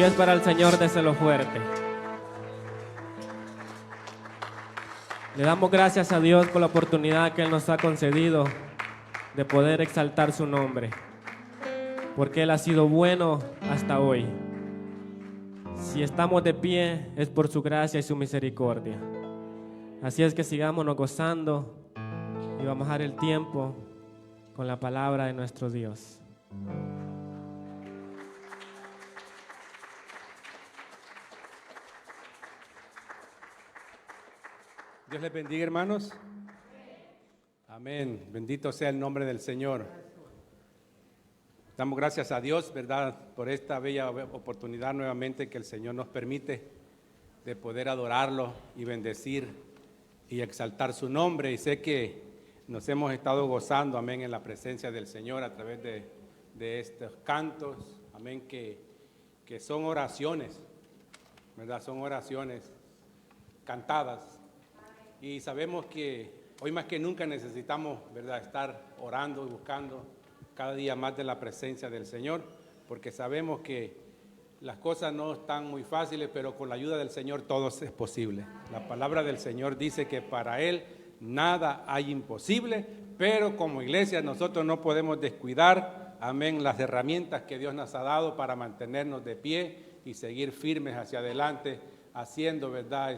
Si es para el Señor, déselo fuerte. Le damos gracias a Dios por la oportunidad que Él nos ha concedido de poder exaltar su nombre, porque Él ha sido bueno hasta hoy. Si estamos de pie, es por su gracia y su misericordia. Así es que sigámonos gozando y vamos a dar el tiempo con la palabra de nuestro Dios. Dios les bendiga, hermanos. Amén. Bendito sea el nombre del Señor. Damos gracias a Dios, ¿verdad?, por esta bella oportunidad nuevamente que el Señor nos permite de poder adorarlo y bendecir y exaltar su nombre. Y sé que nos hemos estado gozando, amén, en la presencia del Señor a través de estos cantos, amén, que son oraciones, ¿verdad? Son oraciones cantadas. Y sabemos que hoy más que nunca necesitamos, ¿verdad?, estar orando y buscando cada día más de la presencia del Señor, porque sabemos que las cosas no están muy fáciles, pero con la ayuda del Señor todo es posible. La palabra del Señor dice que para Él nada hay imposible, pero como iglesia nosotros no podemos descuidar, amén, las herramientas que Dios nos ha dado para mantenernos de pie y seguir firmes hacia adelante, haciendo, ¿verdad?,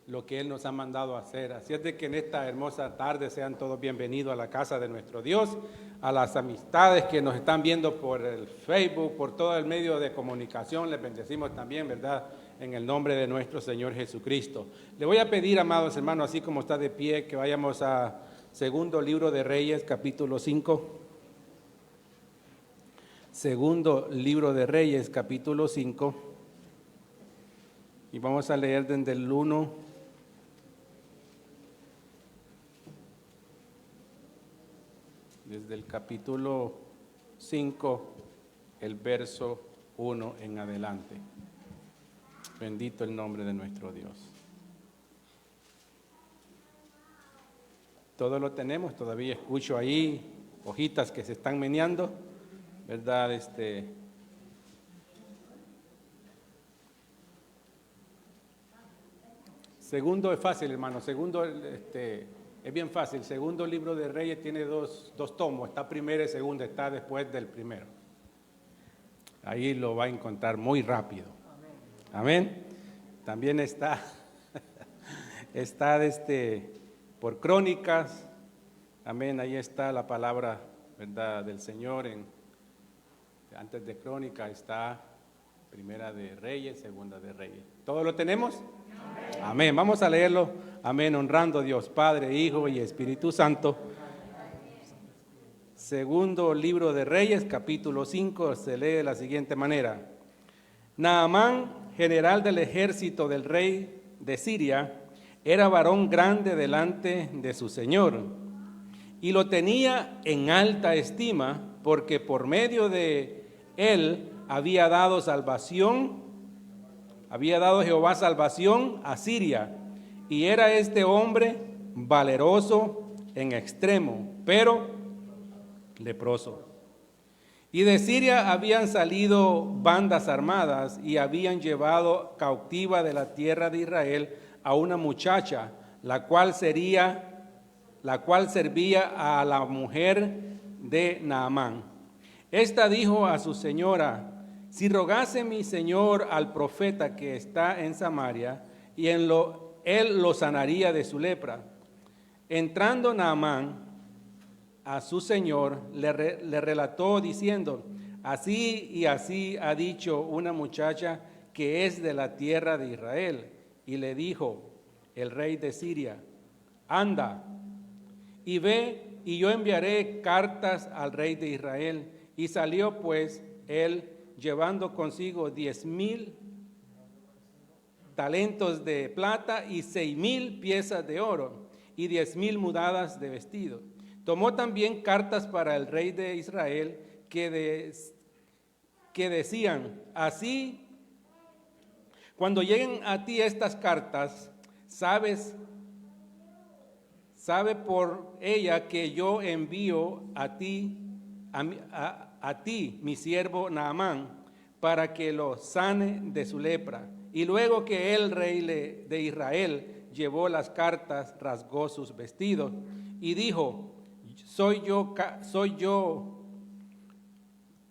lo que Él nos ha mandado a hacer. Así es de que en esta hermosa tarde sean todos bienvenidos a la casa de nuestro Dios, a las amistades que nos están viendo por el Facebook, por todo el medio de comunicación, les bendecimos también, ¿verdad?, en el nombre de nuestro Señor Jesucristo. Le voy a pedir, amados hermanos, así como está de pie, que vayamos a Segundo Libro de Reyes, capítulo 5. Segundo Libro de Reyes, capítulo 5. Y vamos a leer desde el 1 desde el capítulo 5, el verso 1 en adelante. Bendito el nombre de nuestro Dios. Todo lo tenemos, todavía escucho ahí hojitas que se están meneando, ¿verdad? Segundo es fácil, hermano. Segundo, es bien fácil. Segundo Libro de Reyes tiene dos tomos. Está primero y segundo, está después del primero. Ahí lo va a encontrar muy rápido. Amén. También está por Crónicas. Amén. Ahí está la palabra, ¿verdad?, del Señor. Antes de Crónicas está Primera de Reyes, Segunda de Reyes. ¿Todo lo tenemos? Amén. Vamos a leerlo. Amén. Honrando a Dios, Padre, Hijo y Espíritu Santo. Segundo Libro de Reyes, capítulo 5, se lee de la siguiente manera. Naamán, general del ejército del rey de Siria, era varón grande delante de su señor, y lo tenía en alta estima, porque por medio de él había dado Jehová salvación a Siria, y era este hombre valeroso en extremo, pero leproso. Y de Siria habían salido bandas armadas y habían llevado cautiva de la tierra de Israel a una muchacha, la cual servía a la mujer de Naamán. Esta dijo a su señora: si rogase mi señor al profeta que está en Samaria, y él lo sanaría de su lepra. Entrando Naamán a su señor, le relató diciendo: así y así ha dicho una muchacha que es de la tierra de Israel. Y le dijo el rey de Siria: anda y ve, y yo enviaré cartas al rey de Israel. Y salió pues él, llevando consigo 10,000 talentos de plata y 6,000 piezas de oro y 10,000 mudadas de vestido. Tomó también cartas para el rey de Israel que decían así: cuando lleguen a ti estas cartas, sabe por ella que yo envío a ti, mi siervo Naamán, para que lo sane de su lepra. Y luego que el rey de Israel llevó las cartas, rasgó sus vestidos y dijo: soy yo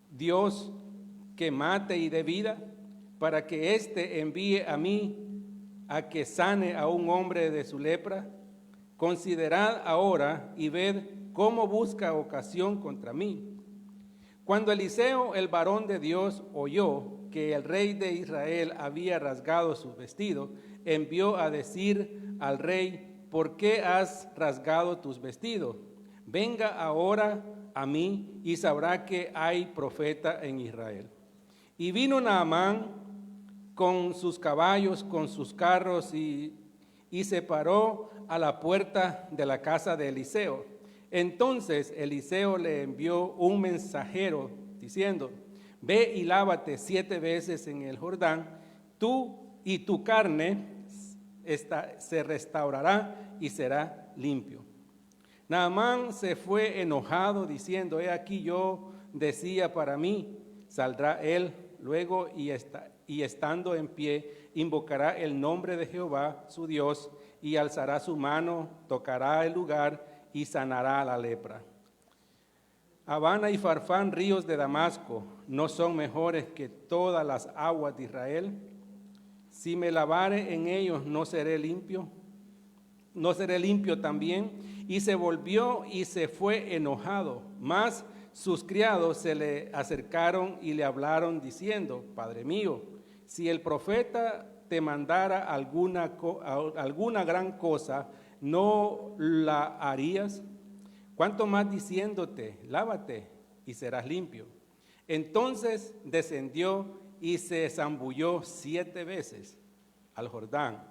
Dios que mate y dé vida, para que éste envíe a mí a que sane a un hombre de su lepra. Considerad ahora y ved cómo busca ocasión contra mí. Cuando Eliseo, el varón de Dios, oyó que el rey de Israel había rasgado sus vestidos, envió a decir al rey: ¿por qué has rasgado tus vestidos? Venga ahora a mí y sabrá que hay profeta en Israel. Y vino Naamán con sus caballos, con sus carros, y se paró a la puerta de la casa de Eliseo. Entonces Eliseo le envió un mensajero diciendo: ve y lávate 7 veces en el Jordán, tú y tu carne se restaurará y será limpio. Naamán se fue enojado diciendo: he aquí yo decía para mí, saldrá él luego y estando en pie, invocará el nombre de Jehová su Dios y alzará su mano, tocará el lugar y sanará la lepra. Abana y Farfán, ríos de Damasco, ¿no son mejores que todas las aguas de Israel? Si me lavare en ellos, ¿no seré limpio? ¿No seré limpio también? Y se volvió y se fue enojado. Mas sus criados se le acercaron y le hablaron diciendo: Padre mío, si el profeta te mandara alguna gran cosa, ¿no la harías? ¿Cuánto más diciéndote: lávate y serás limpio? Entonces descendió y se zambulló 7 veces al Jordán,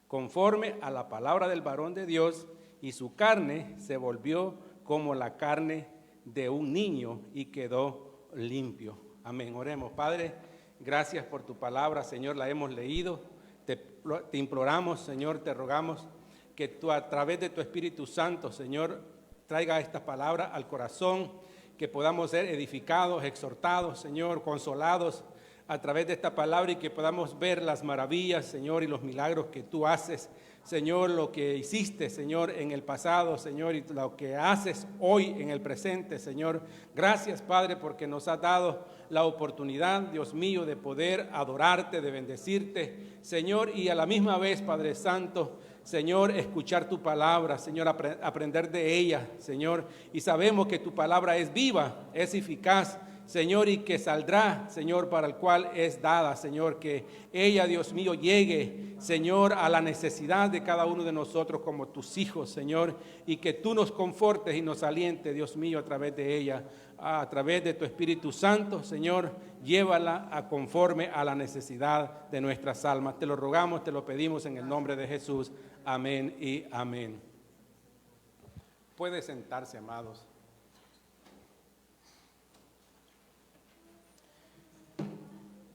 conforme a la palabra del varón de Dios, y su carne se volvió como la carne de un niño y quedó limpio. Amén. Oremos. Padre, gracias por tu palabra, Señor, la hemos leído. Te imploramos, Señor, te rogamos que tú, a través de tu Espíritu Santo, Señor, traiga esta palabra al corazón, que podamos ser edificados, exhortados, Señor, consolados a través de esta palabra, y que podamos ver las maravillas, Señor, y los milagros que tú haces, Señor, lo que hiciste, Señor, en el pasado, Señor, y lo que haces hoy en el presente, Señor. Gracias, Padre, porque nos has dado la oportunidad, Dios mío, de poder adorarte, de bendecirte, Señor, y a la misma vez, Padre Santo, Señor, escuchar tu palabra, Señor, aprender de ella, Señor, y sabemos que tu palabra es viva, es eficaz, Señor, y que saldrá, Señor, para el cual es dada, Señor, que ella, Dios mío, llegue, Señor, a la necesidad de cada uno de nosotros como tus hijos, Señor, y que tú nos confortes y nos alientes, Dios mío, a través de ella, a través de tu Espíritu Santo, Señor, llévala a conforme a la necesidad de nuestras almas. Te lo rogamos, te lo pedimos en el nombre de Jesús. Amén y amén. Puede sentarse, amados.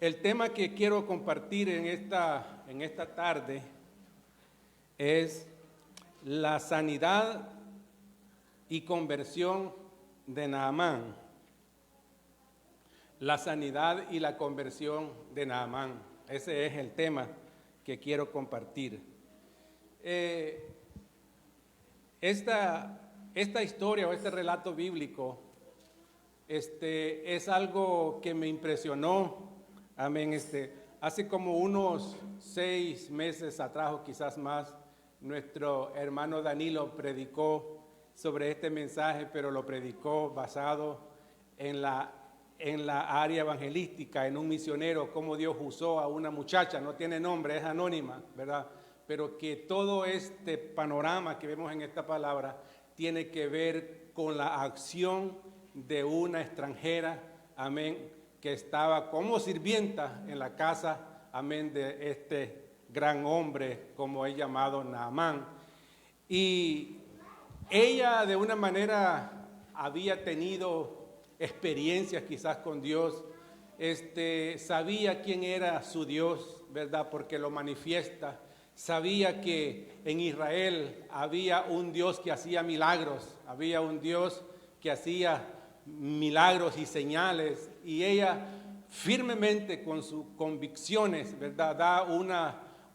El tema que quiero compartir en esta tarde es la sanidad y conversión de Naamán. La sanidad y la conversión de Naamán. Ese es el tema que quiero compartir. Esta historia o este relato bíblico es algo que me impresionó. Amén. Hace como unos 6 meses atrás o quizás más, nuestro hermano Danilo predicó sobre este mensaje, pero lo predicó basado en la área evangelística, en un misionero, cómo Dios usó a una muchacha, no tiene nombre, es anónima, ¿verdad? Pero que todo este panorama que vemos en esta palabra tiene que ver con la acción de una extranjera, amén, que estaba como sirvienta en la casa, amén, de este gran hombre, como es llamado Naamán. Y ella de una manera había tenido experiencias quizás con Dios, sabía quién era su Dios, ¿verdad? Porque lo manifiesta. Sabía que en Israel había un Dios que hacía milagros, había un Dios que hacía milagros y señales, y ella firmemente con sus convicciones, ¿verdad? Da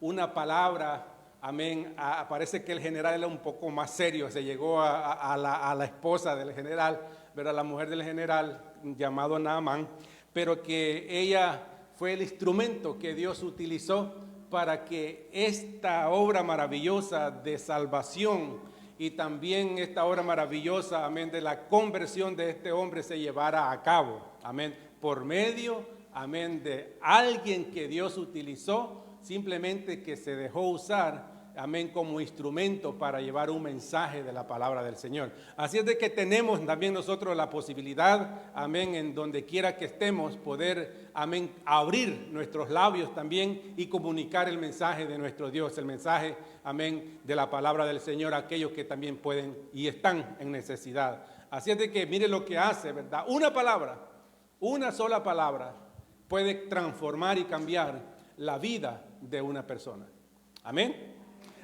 una palabra, amén. Parece que el general era un poco más serio, se llegó a la esposa del general, ¿verdad? La mujer del general, llamado Naamán, pero que ella fue el instrumento que Dios utilizó para que esta obra maravillosa de salvación y también esta obra maravillosa, amén, de la conversión de este hombre se llevara a cabo, amén, por medio, amén, de alguien que Dios utilizó, simplemente que se dejó usar, amén, como instrumento para llevar un mensaje de la palabra del Señor. Así es de que tenemos también nosotros la posibilidad, amén, en donde quiera que estemos, poder, amén, abrir nuestros labios también y comunicar el mensaje de nuestro Dios, el mensaje, amén, de la palabra del Señor a aquellos que también pueden y están en necesidad. Así es de que mire lo que hace, ¿verdad? Una palabra, una sola palabra puede transformar y cambiar la vida de una persona. Amén.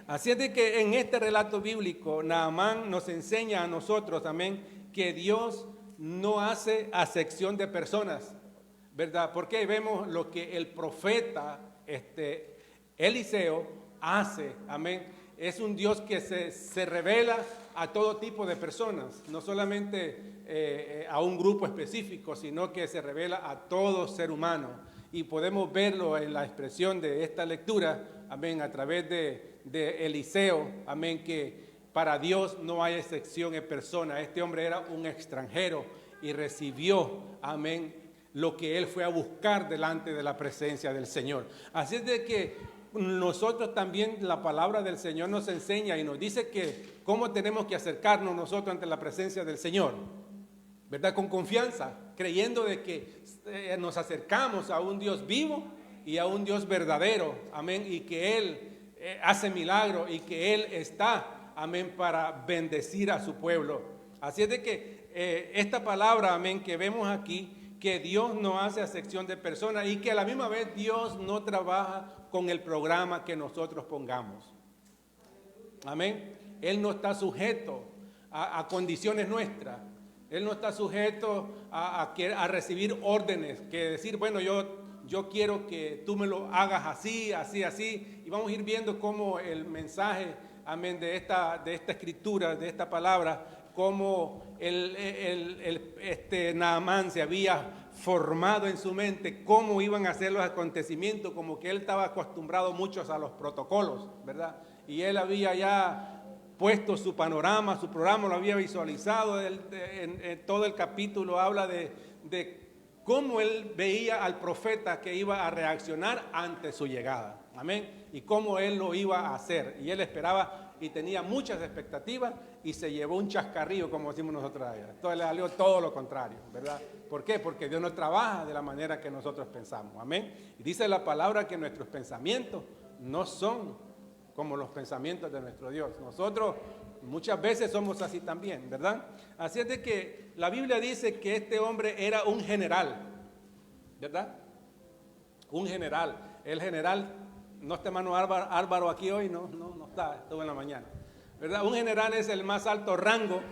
Así es de que en este relato bíblico, Naamán nos enseña a nosotros, amén, que Dios no hace acepción de personas, ¿verdad? Porque vemos lo que el profeta Eliseo hace, amén. Es un Dios que se revela a todo tipo de personas, no solamente a un grupo específico, sino que se revela a todo ser humano. Y podemos verlo en la expresión de esta lectura, amén, a través de Eliseo, amén, que para Dios no hay excepción en persona. Este hombre era un extranjero y recibió, amén, lo que él fue a buscar delante de la presencia del Señor. Así es de que nosotros también, la palabra del Señor nos enseña y nos dice que cómo tenemos que acercarnos nosotros ante la presencia del Señor, ¿verdad? Con confianza, creyendo de que nos acercamos a un Dios vivo y a un Dios verdadero, amén, y que Él hace milagros y que Él está, amén, para bendecir a su pueblo. Así es de que esta palabra, amén, que vemos aquí, que Dios no hace acepción de personas y que a la misma vez Dios no trabaja con el programa que nosotros pongamos. Amén. Él no está sujeto a condiciones nuestras. Él no está sujeto a recibir órdenes, que decir, bueno, yo quiero que tú me lo hagas así, así, así. Y vamos a ir viendo cómo el mensaje, amén, de esta escritura, de esta palabra, cómo Naamán se había formado en su mente cómo iban a ser los acontecimientos, como que él estaba acostumbrado muchos a los protocolos, ¿verdad? Y él había ya puesto su panorama, su programa lo había visualizado. En todo el capítulo habla de cómo él veía al profeta que iba a reaccionar ante su llegada, amén, y cómo él lo iba a hacer, y él esperaba y tenía muchas expectativas y se llevó un chascarrillo, como decimos nosotros allá. Entonces le salió todo lo contrario, ¿verdad? ¿Por qué? Porque Dios no trabaja de la manera que nosotros pensamos, amén. Y dice la palabra que nuestros pensamientos no son como los pensamientos de nuestro Dios. Nosotros muchas veces somos así también, ¿verdad? Así es de que la Biblia dice que este hombre era un general, ¿verdad? Un general. El general, no está hermano Álvaro aquí hoy, no está, estuvo en la mañana, ¿verdad? Un general es el más alto rango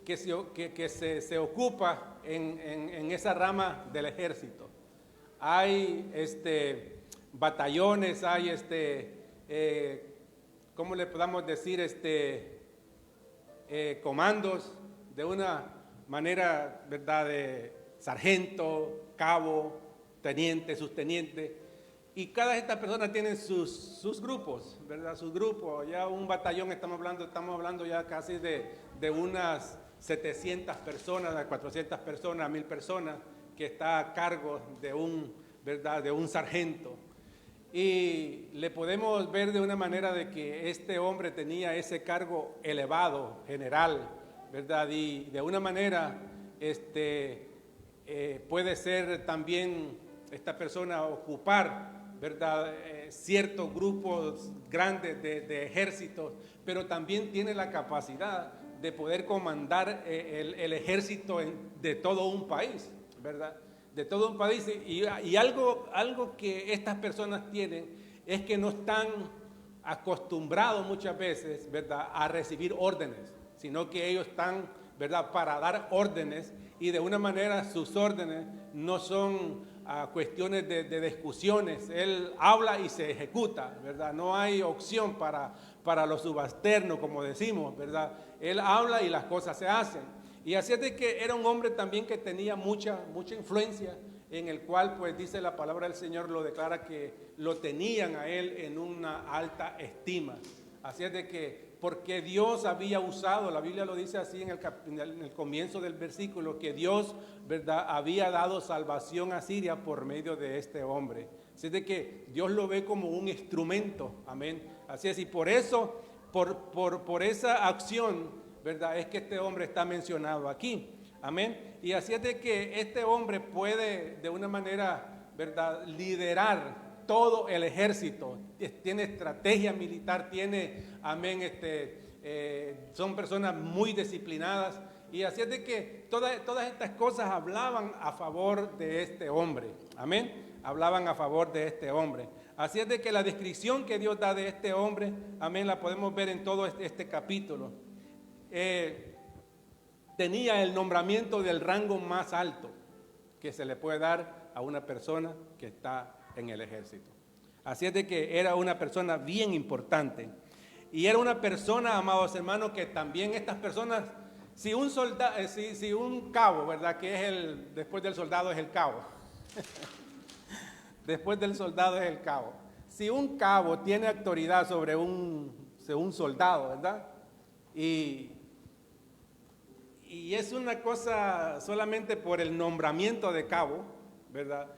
que se ocupa en esa rama del ejército. Hay batallones, hay ¿cómo le podamos decir? Comandos de una manera, ¿verdad? De sargento, cabo, teniente, subteniente. Y cada de estas personas tienen sus grupos, ¿verdad? Sus grupos. Ya un batallón, estamos hablando ya casi de unas 700 personas, de 400 personas, 1000 personas, que está a cargo ¿verdad? De un sargento. Y le podemos ver de una manera de que este hombre tenía ese cargo elevado, general, ¿verdad? Y de una manera puede ser también esta persona ocupar, ¿verdad? Ciertos grupos grandes de ejércitos, pero también tiene la capacidad de poder comandar el ejército de todo un país, ¿verdad? De todo un país. Y algo que estas personas tienen es que no están acostumbrados muchas veces, ¿verdad?, a recibir órdenes, sino que ellos están, ¿verdad?, para dar órdenes, y de una manera sus órdenes no son cuestiones de discusiones. Él habla y se ejecuta, ¿verdad? No hay opción para los subalternos, como decimos, ¿verdad? Él habla y las cosas se hacen. Y así es de que era un hombre también que tenía mucha influencia, en el cual, pues, dice la palabra del Señor, lo declara que lo tenían a él en una alta estima. Así es de que, porque Dios había usado, la Biblia lo dice así en el comienzo del versículo, que Dios, ¿verdad?, había dado salvación a Siria por medio de este hombre. Así es de que Dios lo ve como un instrumento, amén. Así es, y por eso, por esa acción, ¿verdad?, es que este hombre está mencionado aquí, amén. Y así es de que este hombre puede, de una manera, ¿verdad?, liderar todo el ejército. Tiene estrategia militar, tiene, amén, son personas muy disciplinadas. Y así es de que todas estas cosas hablaban a favor de este hombre, amén, hablaban a favor de este hombre. Así es de que la descripción que Dios da de este hombre, amén, la podemos ver en todo este capítulo. Tenía el nombramiento del rango más alto que se le puede dar a una persona que está en el ejército. Así es de que era una persona bien importante. Y era una persona, amados hermanos, que también estas personas, si un cabo, ¿verdad?, que es después del soldado es el cabo. Después del soldado es el cabo. Si un cabo tiene autoridad sobre un soldado, ¿verdad?, y es una cosa solamente por el nombramiento de cabo, ¿verdad?,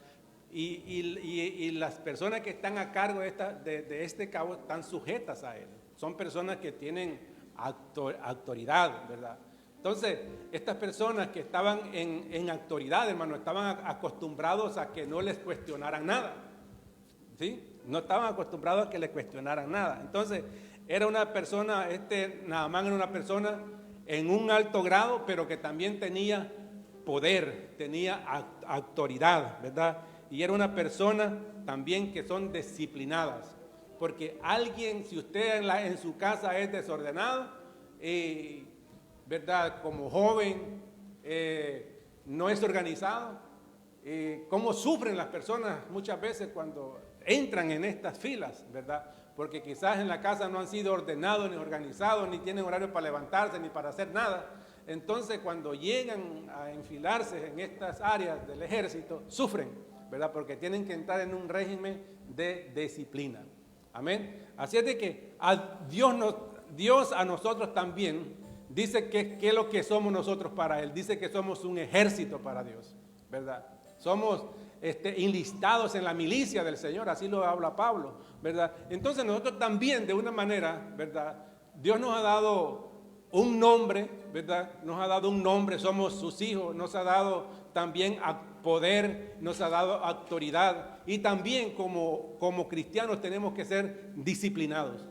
y las personas que están a cargo de este cabo están sujetas a él. Son personas que tienen autoridad, ¿verdad? Entonces, estas personas que estaban en autoridad, hermano, estaban acostumbrados a que no les cuestionaran nada, ¿sí? No estaban acostumbrados a que les cuestionaran nada. Entonces, era una persona, Naamán era una persona en un alto grado, pero que también tenía poder, tenía autoridad, ¿verdad? Y era una persona también que son disciplinadas. Porque alguien, si usted en su casa es desordenado, ¿verdad?, como joven, no es organizado, cómo sufren las personas muchas veces cuando entran en estas filas, ¿verdad? Porque quizás en la casa no han sido ordenados ni organizados, ni tienen horario para levantarse, ni para hacer nada. Entonces, cuando llegan a enfilarse en estas áreas del ejército, sufren, ¿verdad? Porque tienen que entrar en un régimen de disciplina. Amén. Así es de que Dios a nosotros también dice que es lo que somos nosotros para Él. Dice que somos un ejército para Dios, ¿verdad? Somos enlistados en la milicia del Señor, así lo habla Pablo, ¿verdad? Entonces nosotros también, de una manera, ¿verdad?, Dios nos ha dado un nombre, ¿verdad? Nos ha dado un nombre, somos sus hijos, nos ha dado también poder, nos ha dado autoridad, y también como cristianos tenemos que ser disciplinados.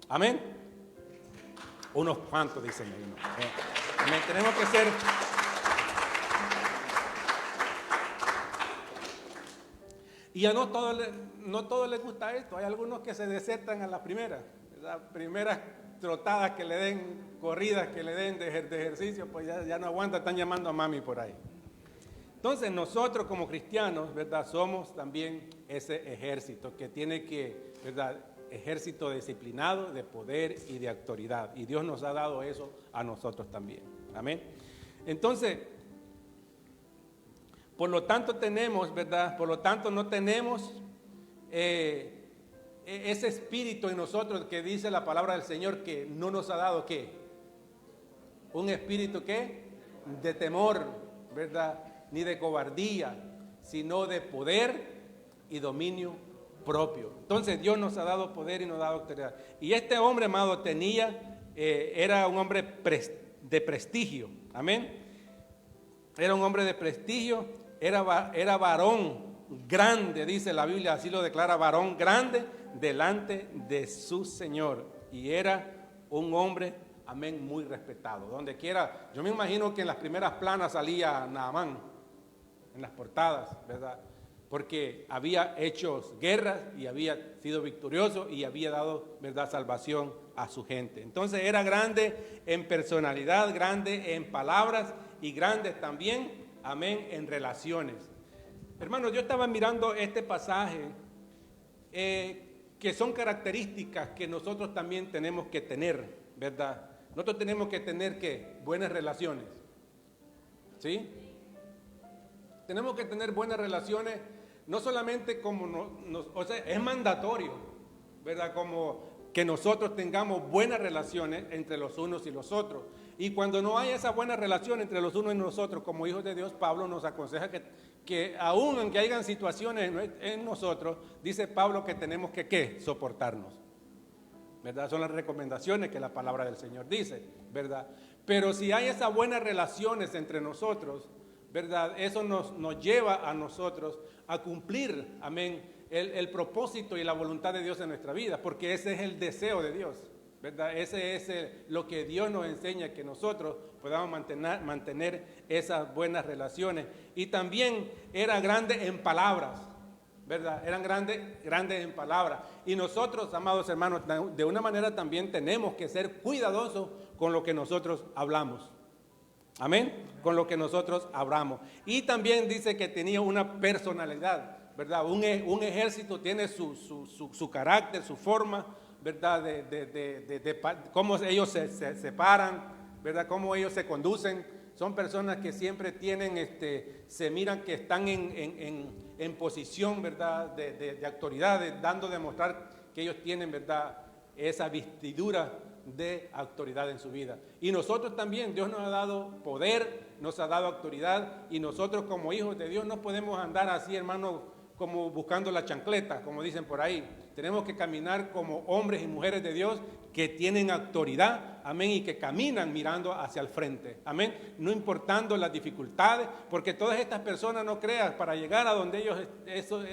Amén. Unos cuantos dicen ahí, ¿no? Amén. Tenemos que ser. Y a no todos les gusta esto. Hay algunos que se desertan a la primera, las primeras trotadas que le den, corridas que le den de ejercicio, pues ya no aguanta, están llamando a mami por ahí. Entonces nosotros como cristianos, ¿verdad?, somos también ese ejército que tiene que, ¿verdad?, ejército disciplinado de poder y de autoridad. Y Dios nos ha dado eso a nosotros también. Amén. Entonces, por lo tanto tenemos, ¿verdad? Por lo tanto no tenemos ese espíritu en nosotros que dice la palabra del Señor que no nos ha dado, ¿qué? Un espíritu, ¿qué? De temor, ¿verdad?, ni de cobardía, sino de poder y dominio propio. Entonces Dios nos ha dado poder y nos ha dado autoridad. Y este hombre, amado, era un hombre de prestigio. Amén. Era un hombre de prestigio, era varón grande, dice la Biblia, así lo declara, varón grande delante de su Señor. Y era un hombre, amén, muy respetado. Donde quiera, yo me imagino que en las primeras planas salía Naamán, en las portadas, ¿verdad? Porque había hecho guerras y había sido victorioso y había dado, ¿verdad?, salvación a su gente. Entonces era grande en personalidad, grande en palabras y grande también, amén, en relaciones. Hermanos, yo estaba mirando este pasaje que son características que nosotros también tenemos que tener, ¿verdad? Nosotros tenemos que tener, ¿qué? Buenas relaciones, ¿sí? Tenemos que tener buenas relaciones, no solamente como, o sea, es mandatorio, ¿verdad? Como que nosotros tengamos buenas relaciones entre los unos y los otros. Y cuando no hay esa buena relación entre los unos y nosotros, como hijos de Dios, Pablo nos aconseja que aún aunque hayan situaciones en nosotros, dice Pablo que tenemos que ¿qué? Soportarnos, ¿verdad? Son las recomendaciones que la palabra del Señor dice, ¿verdad? Pero si hay esas buenas relaciones entre nosotros, ¿verdad? Eso nos lleva a nosotros a cumplir, amén, el propósito y la voluntad de Dios en nuestra vida, porque ese es el deseo de Dios, ¿verdad? Ese es lo que Dios nos enseña, que nosotros podamos mantener esas buenas relaciones. Y también era grande en palabras, ¿verdad? Eran grandes en palabras. Y nosotros, amados hermanos, de una manera también tenemos que ser cuidadosos con lo que nosotros hablamos. Amén, con lo que nosotros hablamos. Y también dice que tenía una personalidad, ¿verdad? Un ejército tiene su carácter, su forma, ¿verdad? De cómo ellos se separan, ¿verdad? Cómo ellos se conducen. Son personas que siempre tienen, se miran que están en posición, ¿verdad? De autoridad, dando a demostrar que ellos tienen, ¿verdad? Esa vestidura de autoridad en su vida. Y nosotros también, Dios nos ha dado poder, nos ha dado autoridad, y nosotros como hijos de Dios no podemos andar así, hermano, como buscando la chancleta, como dicen por ahí. Tenemos que caminar como hombres y mujeres de Dios que tienen autoridad, amén, y que caminan mirando hacia el frente, amén, no importando las dificultades, porque todas estas personas, no creas, para llegar a donde ellos,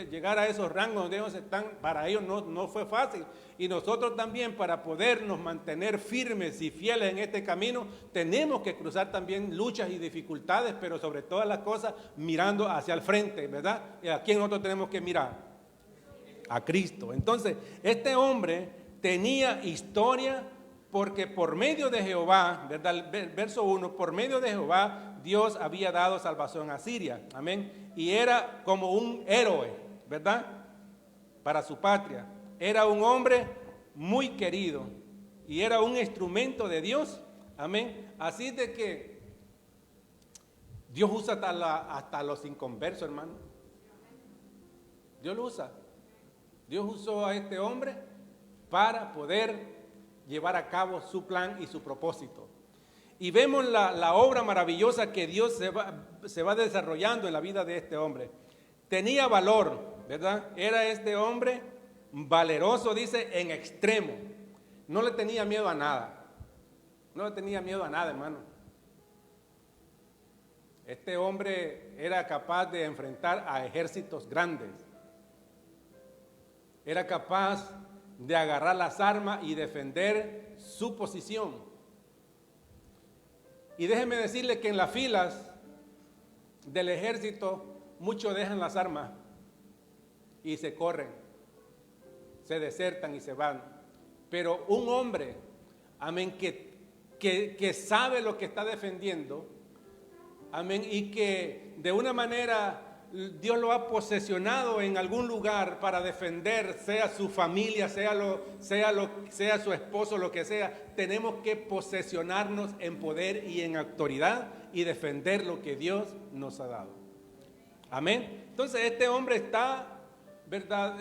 llegar a esos rangos donde ellos están, para ellos no fue fácil. Y nosotros también, para podernos mantener firmes y fieles en este camino, tenemos que cruzar también luchas y dificultades, pero sobre todas las cosas mirando hacia el frente, ¿verdad? ¿Y a quién nosotros tenemos que mirar? A Cristo. Entonces, este hombre tenía historia porque por medio de Jehová, ¿verdad? Verso 1, por medio de Jehová Dios había dado salvación a Siria, amén, y era como un héroe, ¿verdad? Para su patria. Era un hombre muy querido y era un instrumento de Dios, amén. Así de que Dios usa hasta los inconversos, hermano. Dios lo usa. Dios usó a este hombre para poder llevar a cabo su plan y su propósito. Y vemos la obra maravillosa que Dios se va desarrollando en la vida de este hombre. Tenía valor, ¿verdad? Era este hombre valeroso, dice, en extremo. No le tenía miedo a nada. No le tenía miedo a nada, hermano. Este hombre era capaz de enfrentar a ejércitos grandes. Era capaz de agarrar las armas y defender su posición. Y déjeme decirle que en las filas del ejército muchos dejan las armas y se corren, se desertan y se van. Pero un hombre, amén, que sabe lo que está defendiendo, amén, y que de una manera Dios lo ha posesionado en algún lugar para defender, sea su familia, sea su esposo, lo que sea. Tenemos que posesionarnos en poder y en autoridad y defender lo que Dios nos ha dado. Amén. Entonces este hombre está, ¿verdad?,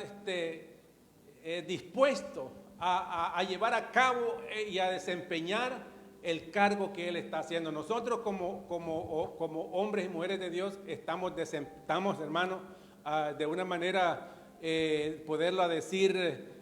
dispuesto a llevar a cabo y a desempeñar el cargo que él está haciendo. Nosotros como hombres y mujeres de Dios estamos hermanos, de una manera, poderlo decir,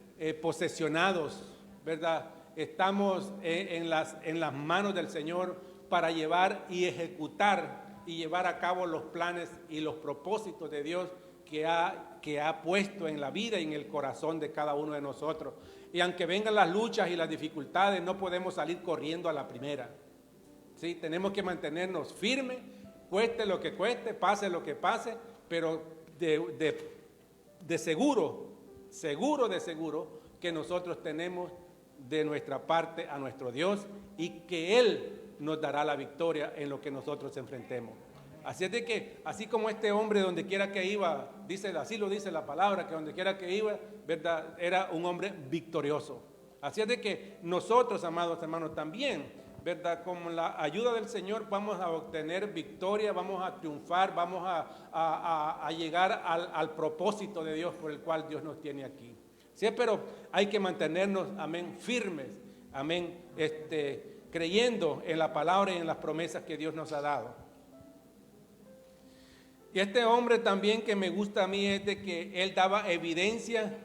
posesionados, ¿verdad? Estamos en las manos del Señor para llevar y ejecutar y llevar a cabo los planes y los propósitos de Dios que ha puesto en la vida y en el corazón de cada uno de nosotros. Y aunque vengan las luchas y las dificultades, no podemos salir corriendo a la primera. ¿Sí? Tenemos que mantenernos firmes, cueste lo que cueste, pase lo que pase, pero de seguro que nosotros tenemos de nuestra parte a nuestro Dios y que Él nos dará la victoria en lo que nosotros enfrentemos. Así es de que, así como este hombre donde quiera que iba, así lo dice la palabra, que donde quiera que iba, ¿verdad? Era un hombre victorioso. Así es de que nosotros, amados hermanos, también, ¿verdad? Con la ayuda del Señor vamos a obtener victoria, vamos a triunfar, vamos a llegar al propósito de Dios por el cual Dios nos tiene aquí. Sí, pero hay que mantenernos, amén, firmes, amén, creyendo en la palabra y en las promesas que Dios nos ha dado. Y este hombre también que me gusta a mí es de que él daba evidencia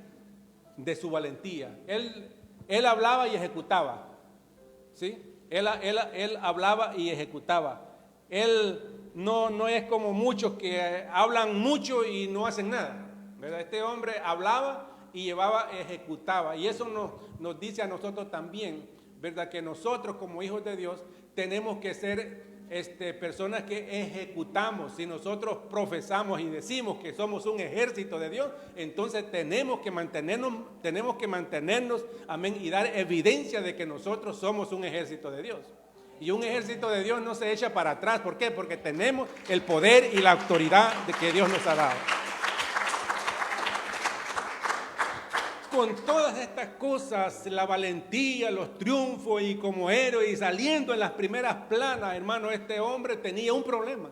de su valentía. Él hablaba y ejecutaba, ¿sí? Él hablaba y ejecutaba. Él no es como muchos que hablan mucho y no hacen nada, ¿verdad? Este hombre hablaba y ejecutaba. Y eso nos dice a nosotros también, ¿verdad? Que nosotros como hijos de Dios tenemos que ser personas que ejecutamos. Si nosotros profesamos y decimos que somos un ejército de Dios, entonces tenemos que mantenernos, amén, y dar evidencia de que nosotros somos un ejército de Dios. Y un ejército de Dios no se echa para atrás. ¿Por qué? Porque tenemos el poder y la autoridad de que Dios nos ha dado. Con todas estas cosas, la valentía, los triunfos y como héroe y saliendo en las primeras planas, hermano, este hombre tenía un problema,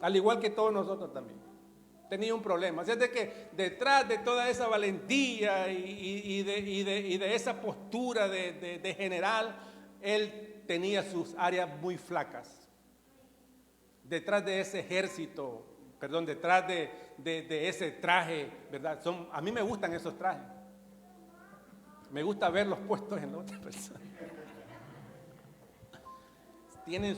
al igual que todos nosotros también. Tenía un problema. Así es de que detrás de toda esa valentía y de esa postura de general, él tenía sus áreas muy flacas. Detrás de ese ejército, detrás de ese traje, ¿verdad? A mí me gustan esos trajes. Me gusta verlos puestos en la otra persona. Tienen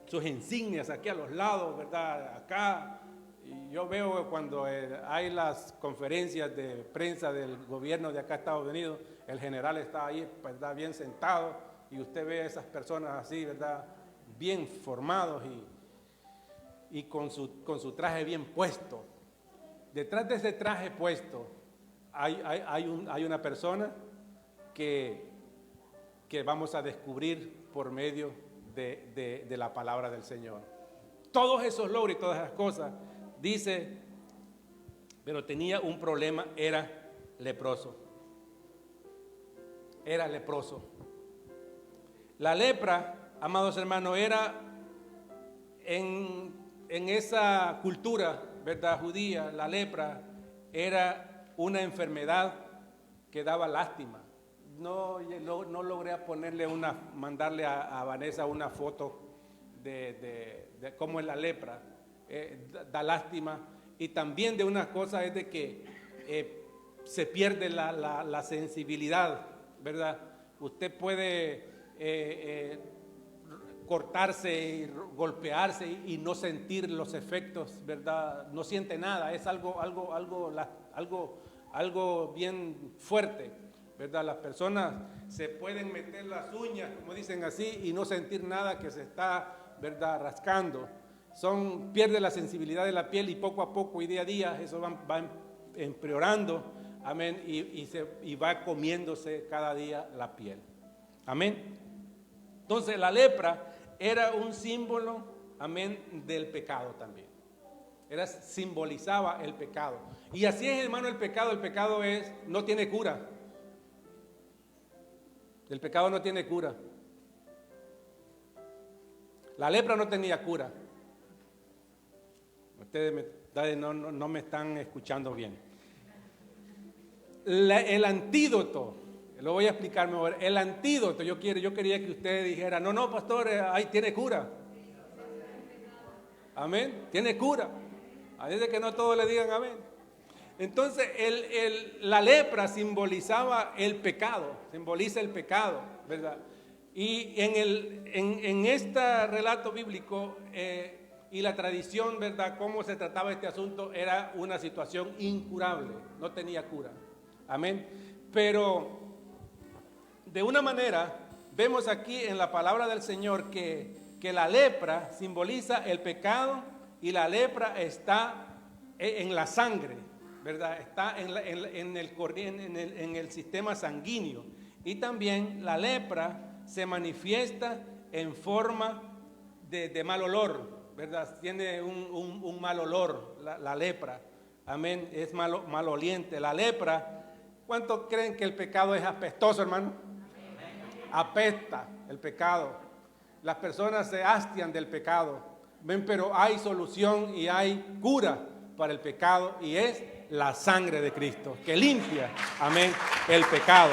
sus insignias aquí a los lados, ¿verdad? Acá. Y yo veo cuando hay las conferencias de prensa del gobierno de acá, Estados Unidos, el general está ahí, ¿verdad? Bien sentado, y usted ve a esas personas así, ¿verdad? Bien formados y con su traje bien puesto. Detrás de ese traje puesto hay una persona que vamos a descubrir por medio de la palabra del Señor. Todos esos logros y todas esas cosas, dice, pero tenía un problema, era leproso. Era leproso. La lepra, amados hermanos, era en esa cultura, ¿verdad?, judía, la lepra era una enfermedad que daba lástima. No logré mandarle a Vanessa una foto de cómo es la lepra. Da lástima. Y también de una cosa es de que se pierde la sensibilidad, ¿verdad? Usted puede cortarse y golpearse y no sentir los efectos, ¿verdad? No siente nada, es algo bien fuerte, ¿verdad? Las personas se pueden meter las uñas, como dicen así, y no sentir nada que se está, ¿verdad?, rascando. Pierde la sensibilidad de la piel y poco a poco y día a día eso va empeorando, amén, y va comiéndose cada día la piel. Amén. Entonces la lepra era un símbolo, amén, del pecado también. Simbolizaba el pecado. Y así es, hermano, el pecado no tiene cura. El pecado no tiene cura. La lepra no tenía cura. Ustedes no me están escuchando bien. El antídoto, lo voy a explicar mejor. El antídoto, yo quería que ustedes dijeran, no, pastor, ahí tiene cura. Amén, tiene cura. A veces que no todos le digan amén. Entonces, la lepra simbolizaba el pecado, simboliza el pecado, ¿verdad? Y en este relato bíblico y la tradición, ¿verdad?, cómo se trataba este asunto, era una situación incurable, no tenía cura. Amén. Pero de una manera, vemos aquí en la palabra del Señor que la lepra simboliza el pecado y la lepra está en la sangre, ¿verdad? Está en el sistema sanguíneo. Y también la lepra se manifiesta en forma de mal olor, ¿verdad? Tiene un mal olor, la lepra. Amén, es maloliente. La lepra, ¿cuántos creen que el pecado es apestoso, hermano? Apesta el pecado. Las personas se hastian del pecado. Ven, pero hay solución y hay cura para el pecado, y es la sangre de Cristo, que limpia, amén, el pecado.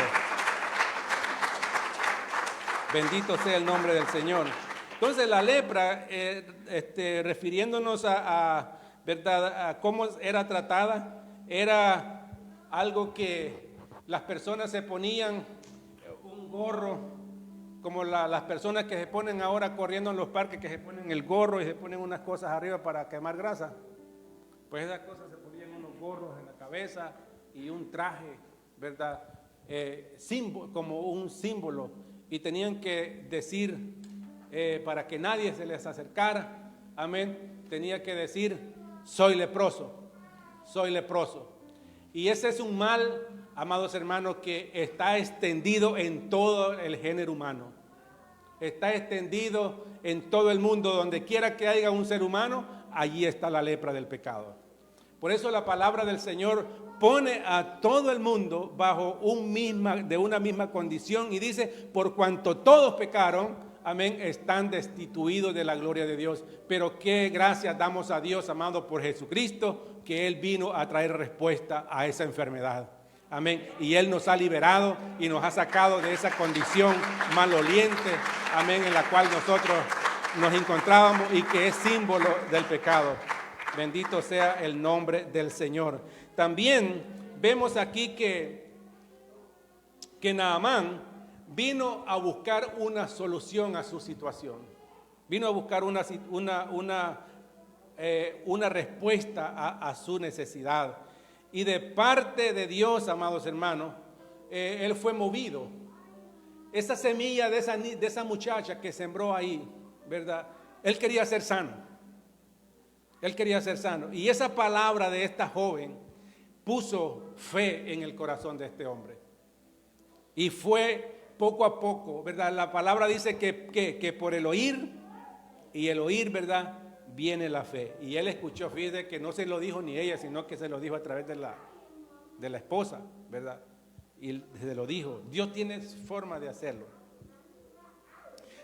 Bendito sea el nombre del Señor. Entonces la lepra, refiriéndonos ¿verdad?, a cómo era tratada, era algo que las personas se ponían un gorro, como las personas que se ponen ahora corriendo en los parques, que se ponen el gorro y se ponen unas cosas arriba para quemar grasa. Pues esas cosas se ponían unos gorros en la cabeza y un traje, ¿verdad? Como un símbolo, y tenían que decir, para que nadie se les acercara, amén, tenía que decir: soy leproso, soy leproso. Y ese es un mal, amados hermanos, que está extendido en todo el género humano. Está extendido en todo el mundo. Donde quiera que haya un ser humano, allí está la lepra del pecado. Por eso la palabra del Señor pone a todo el mundo bajo de una misma condición, y dice: por cuanto todos pecaron, amén, están destituidos de la gloria de Dios. Pero qué gracias damos a Dios, amado, por Jesucristo, que Él vino a traer respuesta a esa enfermedad. Amén. Y Él nos ha liberado y nos ha sacado de esa condición maloliente, amén, en la cual nosotros nos encontrábamos y que es símbolo del pecado. Bendito sea el nombre del Señor. También vemos aquí que Naamán vino a buscar una solución a su situación. Vino a buscar una respuesta a su necesidad. Y de parte de Dios, amados hermanos, él fue movido. Esa semilla de esa muchacha que sembró ahí, ¿verdad? Él quería ser sano. Él quería ser sano. Y esa palabra de esta joven puso fe en el corazón de este hombre. Y fue poco a poco, ¿verdad? La palabra dice que por el oír, y el oír, ¿verdad?, viene la fe. Y él escuchó, fíjate que no se lo dijo ni ella, sino que se lo dijo a través de la esposa, ¿verdad? Y se lo dijo. Dios tiene forma de hacerlo.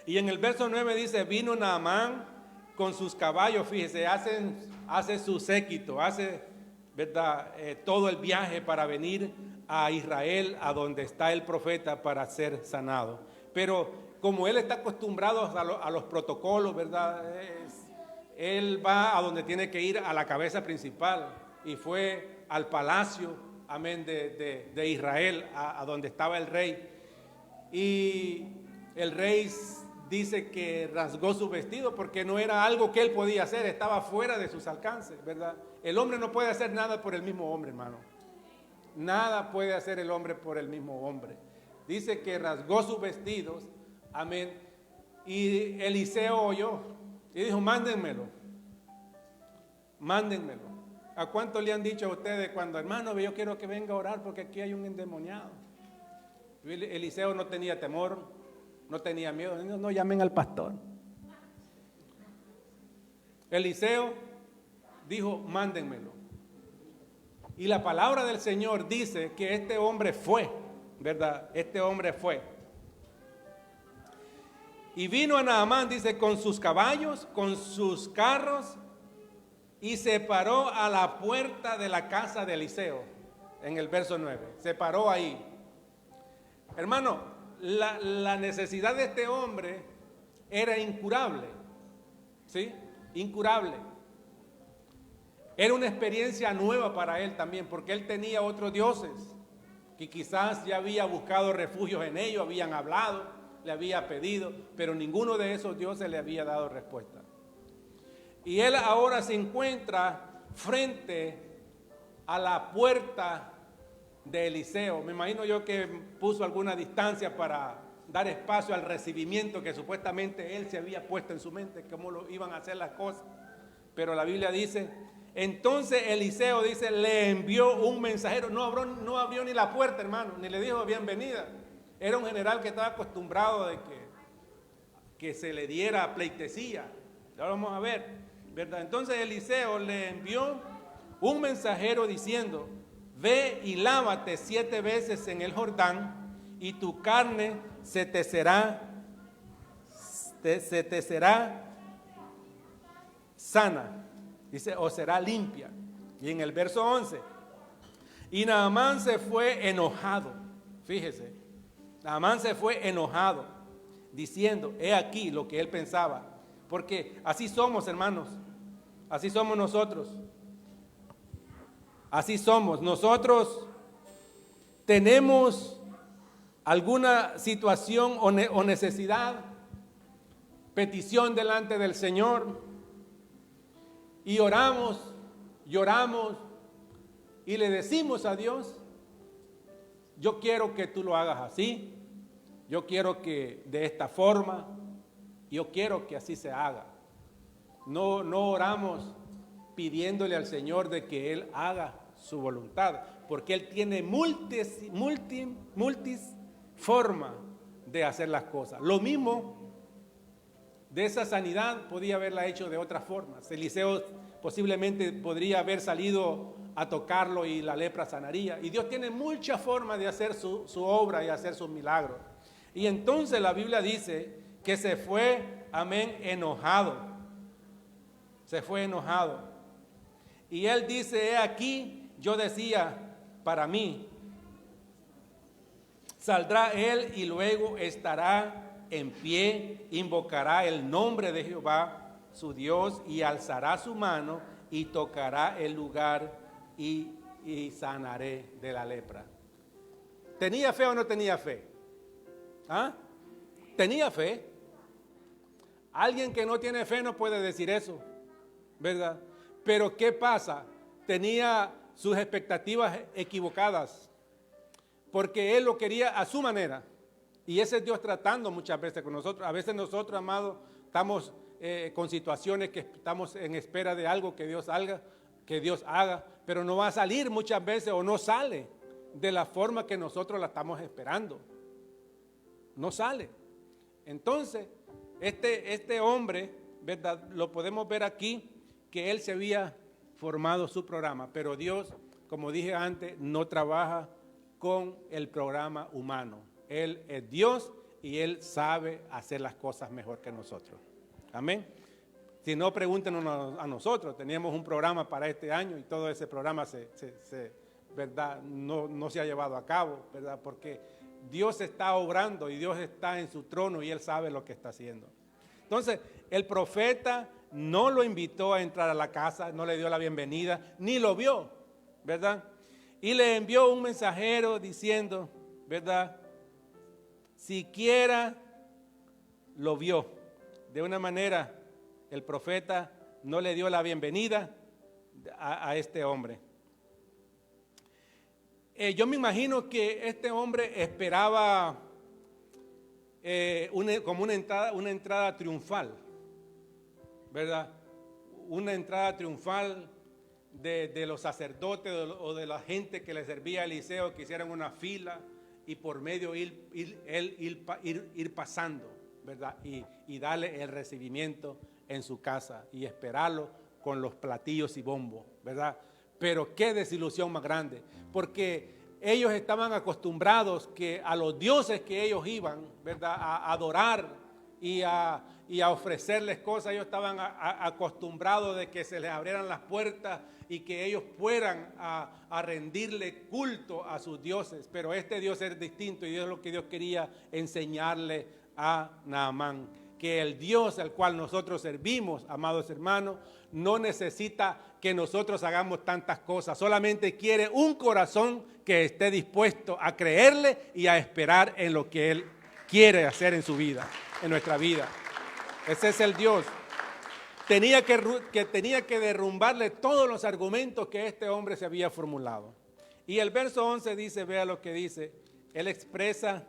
Y en el verso 9 dice: vino Naamán con sus caballos, fíjese, hace su séquito, hace, ¿verdad?, todo el viaje para venir a Israel, a donde está el profeta, para ser sanado. Pero como él está acostumbrado a los protocolos, ¿verdad?, él va a donde tiene que ir, a la cabeza principal, y fue al palacio, amén, de Israel, a donde estaba el rey. Y el rey dice que rasgó su vestido porque no era algo que él podía hacer, estaba fuera de sus alcances, ¿verdad? El hombre no puede hacer nada por el mismo hombre, hermano. Nada puede hacer el hombre por el mismo hombre. Dice que rasgó sus vestidos, amén. Y Eliseo oyó y dijo: mándenmelo. ¿A cuánto le han dicho a ustedes cuando, hermano, yo quiero que venga a orar porque aquí hay un endemoniado? Eliseo no tenía temor, no tenía miedo. No llamen al pastor. Eliseo dijo: mándenmelo. Y la palabra del Señor dice que este hombre fue, ¿verdad? Este hombre fue. Y vino a Naamán, dice, con sus caballos, con sus carros, y se paró a la puerta de la casa de Eliseo, en el verso 9. Se paró ahí. Hermano, la necesidad de este hombre era incurable, ¿sí? Incurable. Era una experiencia nueva para él también, porque él tenía otros dioses, que quizás ya había buscado refugios en ellos, habían hablado, le había pedido, pero ninguno de esos dioses le había dado respuesta. Y él ahora se encuentra frente a la puerta de Eliseo. Me imagino yo que puso alguna distancia para dar espacio al recibimiento que supuestamente él se había puesto en su mente, cómo lo iban a hacer las cosas. Pero la Biblia dice, entonces Eliseo, dice, le envió un mensajero. No abrió ni la puerta, hermano, ni le dijo bienvenida. Era un general que estaba acostumbrado de que se le diera pleitesía, Ahora vamos a ver, ¿verdad? Entonces Eliseo le envió un mensajero diciendo: ve y lávate 7 veces en el Jordán, y tu carne se te será sana, dice, o será limpia. Y en el verso 11, y Naamán se fue enojado, fíjese, Naamán se fue enojado, diciendo, he aquí lo que él pensaba, porque así somos, hermanos, así somos nosotros, así somos, nosotros tenemos alguna situación o necesidad, petición delante del Señor, y oramos, lloramos, y le decimos a Dios, yo quiero que tú lo hagas así, yo quiero que de esta forma, yo quiero que así se haga. No oramos pidiéndole al Señor de que Él haga su voluntad, porque Él tiene multis formas de hacer las cosas. Lo mismo de esa sanidad podía haberla hecho de otras formas. Eliseo posiblemente podría haber salido a tocarlo y la lepra sanaría. Y Dios tiene muchas formas de hacer su obra y hacer sus milagros. Y entonces la Biblia dice que se fue, amén, enojado. Se fue enojado. Y él dice, he aquí, yo decía para mí, saldrá él y luego estará en pie, invocará el nombre de Jehová, su Dios, y alzará su mano y tocará el lugar y sanaré de la lepra. ¿Tenía fe o no tenía fe? ¿Ah? ¿Tenía fe? Alguien que no tiene fe no puede decir eso, ¿verdad? Pero ¿qué pasa? Tenía sus expectativas equivocadas, porque él lo quería a su manera. Y ese es Dios tratando muchas veces con nosotros. A veces nosotros, amados, estamos con situaciones que estamos en espera de algo que Dios haga, pero no va a salir muchas veces o no sale de la forma que nosotros la estamos esperando. No sale. Entonces, este hombre, ¿verdad? Lo podemos ver aquí, que él se había formado su programa, pero Dios, como dije antes, no trabaja con el programa humano. Él es Dios y Él sabe hacer las cosas mejor que nosotros. Amén. Si no, pregúntenos a nosotros. Teníamos un programa para este año y todo ese programa ¿verdad? No se ha llevado a cabo, ¿verdad? Porque Dios está obrando y Dios está en su trono y Él sabe lo que está haciendo. Entonces, el profeta no lo invitó a entrar a la casa, no le dio la bienvenida, ni lo vio, ¿verdad? Y le envió un mensajero diciendo, ¿verdad? Siquiera lo vio. De una manera, el profeta no le dio la bienvenida a este hombre. Yo me imagino que este hombre esperaba como una entrada triunfal, ¿verdad? Una entrada triunfal de los sacerdotes o de la gente que le servía a Eliseo, que hicieran una fila y por medio ir pasando, ¿verdad? Y darle el recibimiento en su casa y esperarlo con los platillos y bombos, ¿verdad? Pero qué desilusión más grande, porque ellos estaban acostumbrados que a los dioses que ellos iban, ¿verdad?, a adorar y a ofrecerles cosas. Ellos estaban acostumbrados de que se les abrieran las puertas y que ellos fueran a rendirle culto a sus dioses. Pero este Dios es distinto y es lo que Dios quería enseñarle a Naamán, que el Dios al cual nosotros servimos, amados hermanos, no necesita que nosotros hagamos tantas cosas, solamente quiere un corazón que esté dispuesto a creerle y a esperar en lo que Él quiere hacer en su vida, en nuestra vida. Ese es el Dios. Tenía que derrumbarle todos los argumentos que este hombre se había formulado. Y el verso 11 dice, vea lo que dice, él expresa,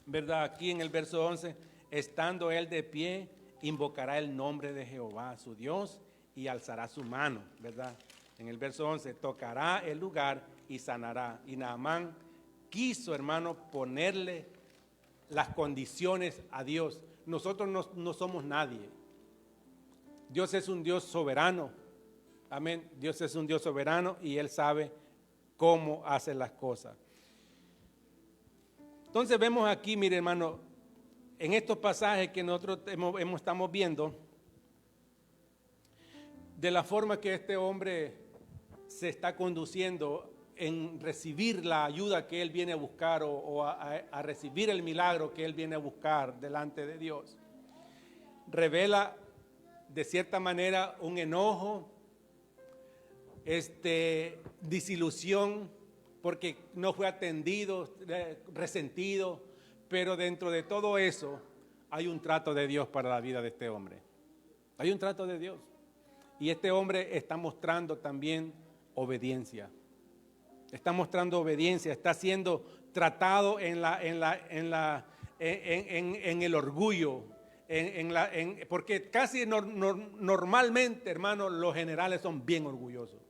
¿verdad? Aquí en el verso 11, estando él de pie, invocará el nombre de Jehová, su Dios, y alzará su mano, ¿verdad? En el verso 11, tocará el lugar y sanará. Y Naamán quiso, hermano, ponerle las condiciones a Dios. nosotros no somos nadie. Dios es un Dios soberano. Amén. Dios es un Dios soberano y Él sabe cómo hace las cosas. Entonces vemos aquí, mire hermano, en estos pasajes que nosotros estamos viendo, de la forma que este hombre se está conduciendo en recibir la ayuda que él viene a buscar o a recibir el milagro que él viene a buscar delante de Dios. Revela de cierta manera un enojo, desilusión, porque no fue atendido, resentido, pero dentro de todo eso hay un trato de Dios para la vida de este hombre. Hay un trato de Dios. Y este hombre está mostrando también obediencia. Está mostrando obediencia, está siendo tratado en el orgullo, porque casi normalmente, hermano, los generales son bien orgullosos.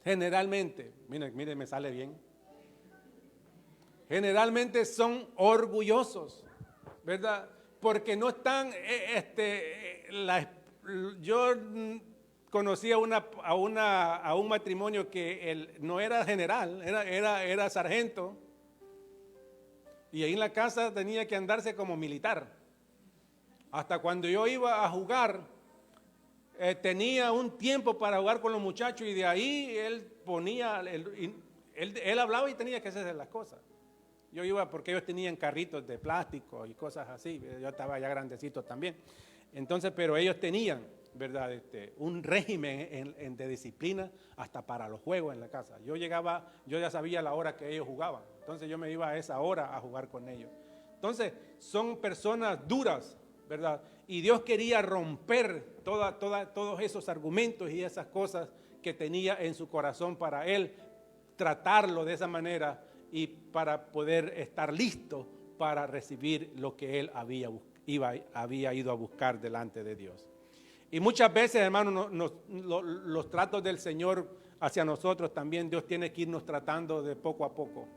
Generalmente, mire, me sale bien. Generalmente son orgullosos, ¿verdad? Porque no están, yo conocí a un matrimonio que él no era general, era sargento, y ahí en la casa tenía que andarse como militar. Hasta cuando yo iba a jugar, tenía un tiempo para jugar con los muchachos y de ahí él ponía, él hablaba y tenía que hacer las cosas. Yo iba porque ellos tenían carritos de plástico y cosas así, yo estaba ya grandecito también. Entonces, pero ellos tenían, ¿verdad? Un régimen de disciplina hasta para los juegos en la casa. Yo llegaba, yo ya sabía la hora que ellos jugaban, entonces yo me iba a esa hora a jugar con ellos. Entonces, son personas duras, ¿verdad? Y Dios quería romper todos esos argumentos y esas cosas que tenía en su corazón para él tratarlo de esa manera y para poder estar listo para recibir lo que él había ido a buscar delante de Dios. Y muchas veces, hermano, los tratos del Señor hacia nosotros también Dios tiene que irnos tratando de poco a poco.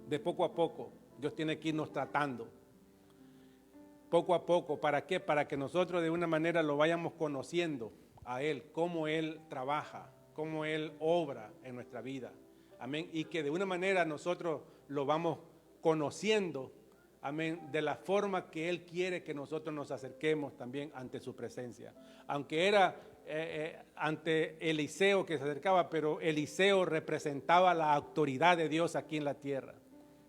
De poco a poco, Dios tiene que irnos tratando. Poco a poco, ¿para qué? Para que nosotros de una manera lo vayamos conociendo a Él, cómo Él trabaja, cómo Él obra en nuestra vida. Amén. Y que de una manera nosotros lo vamos conociendo, amén, de la forma que Él quiere que nosotros nos acerquemos también ante su presencia. Aunque era ante Eliseo que se acercaba, pero Eliseo representaba la autoridad de Dios aquí en la tierra.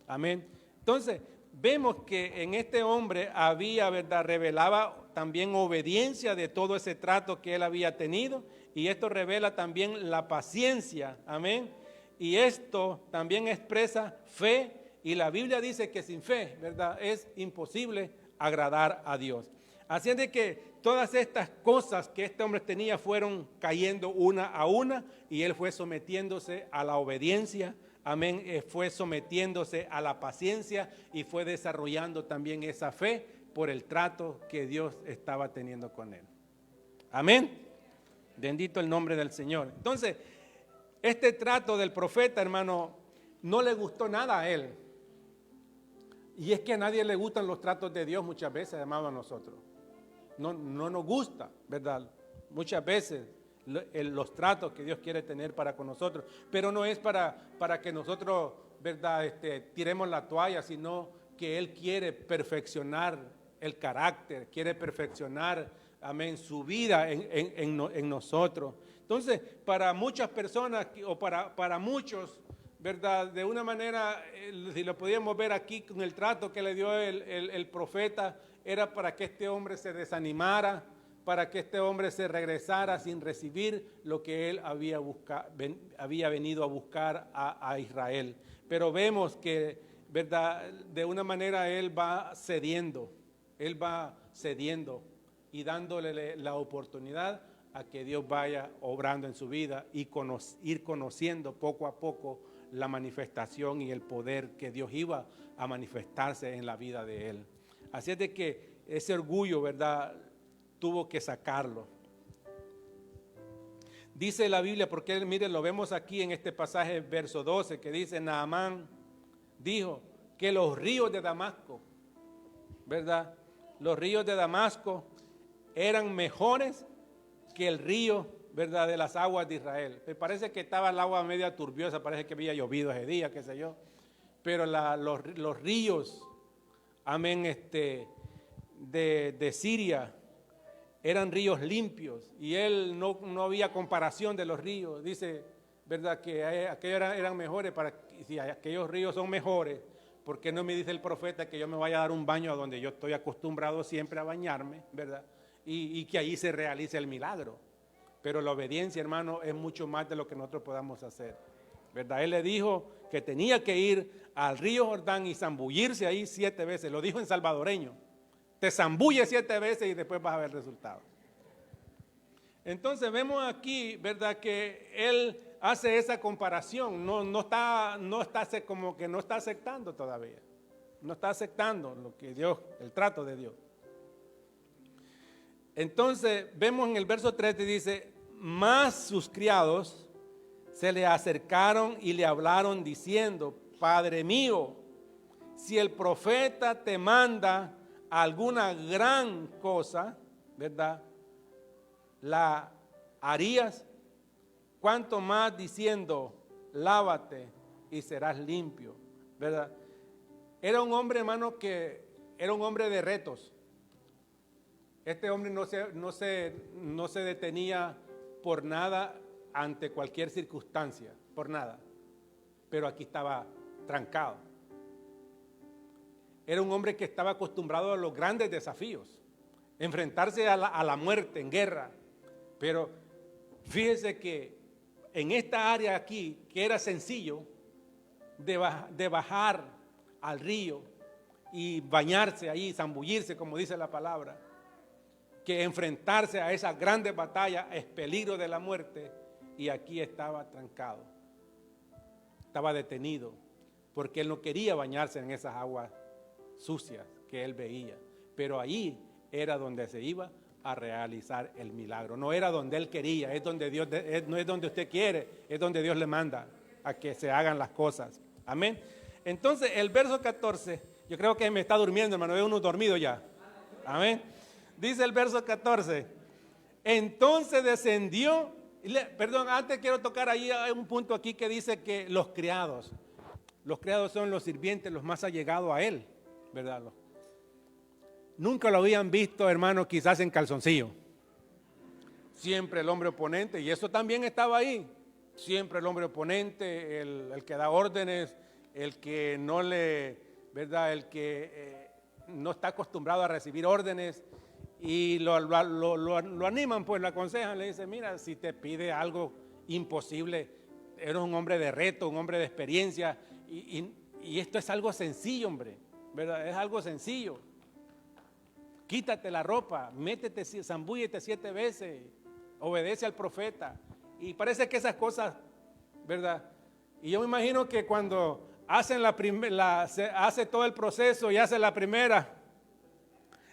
Amén. Entonces, vemos que en este hombre había, ¿verdad?, revelaba también obediencia de todo ese trato que él había tenido, y esto revela también la paciencia, amén, y esto también expresa fe, y la Biblia dice que sin fe, ¿verdad?, es imposible agradar a Dios. Así es de que todas estas cosas que este hombre tenía fueron cayendo una a una, y él fue sometiéndose a la obediencia. Amén, fue sometiéndose a la paciencia y fue desarrollando también esa fe por el trato que Dios estaba teniendo con él. Amén. Bendito el nombre del Señor. Entonces, este trato del profeta, hermano, no le gustó nada a él. Y es que a nadie le gustan los tratos de Dios muchas veces, hermano, a nosotros. No nos gusta, ¿verdad? Muchas veces los tratos que Dios quiere tener para con nosotros, pero no es para que nosotros, ¿verdad?, tiremos la toalla, sino que Él quiere perfeccionar el carácter, quiere perfeccionar, amén, su vida en nosotros. Entonces, para muchas personas o para muchos, ¿verdad?, de una manera, si lo podíamos ver aquí con el trato que le dio el profeta, era para que este hombre se desanimara, para que este hombre se regresara sin recibir lo que él había venido a buscar a Israel. Pero vemos que, ¿verdad?, de una manera él va cediendo y dándole la oportunidad a que Dios vaya obrando en su vida y ir conociendo poco a poco la manifestación y el poder que Dios iba a manifestarse en la vida de él. Así es de que ese orgullo, ¿verdad?, tuvo que sacarlo. Dice la Biblia, porque mire, lo vemos aquí en este pasaje, verso 12, que dice: Naamán dijo que los ríos de Damasco ¿verdad? Los ríos de Damasco eran mejores que el río, ¿verdad?, de las aguas de Israel. Me parece que estaba el agua media turbiosa, parece que había llovido ese día, qué sé yo. Pero los ríos, amén, de Siria eran ríos limpios y él no había comparación de los ríos. Dice, ¿verdad?, que aquellos eran mejores. Si aquellos ríos son mejores, ¿por qué no me dice el profeta que yo me vaya a dar un baño a donde yo estoy acostumbrado siempre a bañarme, ¿verdad? Y que ahí se realice el milagro. Pero la obediencia, hermano, es mucho más de lo que nosotros podamos hacer, ¿verdad? Él le dijo que tenía que ir al río Jordán y zambullirse ahí 7 veces. Lo dijo en salvadoreño. Te zambulle 7 veces y después vas a ver el resultado. Entonces vemos aquí, ¿verdad?, que él hace esa comparación. No está como que no está aceptando todavía. No está aceptando lo que Dios, el trato de Dios. Entonces vemos en el verso 3 que dice, mas sus criados se le acercaron y le hablaron diciendo, Padre mío, si el profeta te manda alguna gran cosa, ¿verdad?, la harías, cuanto más diciendo, lávate y serás limpio, ¿verdad? Era un hombre, hermano, que era un hombre de retos. Este hombre no se detenía por nada ante cualquier circunstancia, por nada. Pero aquí estaba trancado. Era un hombre que estaba acostumbrado a los grandes desafíos, enfrentarse a la muerte en guerra. Pero fíjese que en esta área aquí, que era sencillo, de bajar al río y bañarse ahí, zambullirse, como dice la palabra, que enfrentarse a esas grandes batallas es peligro de la muerte, y aquí estaba trancado, estaba detenido, porque él no quería bañarse en esas aguas sucias que él veía, pero ahí era donde se iba a realizar el milagro. No era donde él quería, es donde Dios, no es donde usted quiere, es donde Dios le manda a que se hagan las cosas. Amén. Entonces el verso 14, yo creo que me está durmiendo, hermano, es uno dormido ya. Amén. Dice el verso 14, entonces descendió, antes quiero tocar ahí un punto aquí que dice que los criados son los sirvientes, los más allegados a él, ¿verdad? Nunca lo habían visto, hermano, quizás en calzoncillo. Siempre el hombre oponente, y eso también estaba ahí. Siempre el hombre oponente, el que da órdenes, el que no ¿verdad? El que no está acostumbrado a recibir órdenes, y lo animan, pues lo aconsejan, le dicen, mira, si te pide algo imposible, eres un hombre de reto, un hombre de experiencia, y esto es algo sencillo, hombre, ¿verdad? Es algo sencillo. Quítate la ropa, métete, zambúllete 7 veces, obedece al profeta. Y parece que esas cosas, ¿verdad? Y yo me imagino que cuando hacen se hace todo el proceso y hace la primera,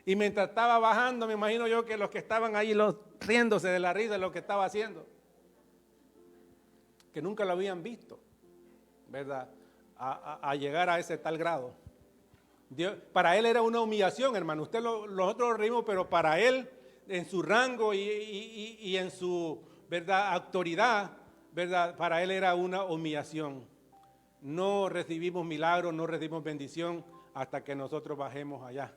y mientras estaba bajando, me imagino yo que los que estaban ahí riéndose de la risa de lo que estaba haciendo, que nunca lo habían visto, ¿verdad? A llegar a ese tal grado. Dios, para él era una humillación, hermano. Nosotros lo reímos, pero para él, en su rango y en su, ¿verdad?, autoridad, ¿verdad?, para él era una humillación. No recibimos milagros, no recibimos bendición hasta que nosotros bajemos allá,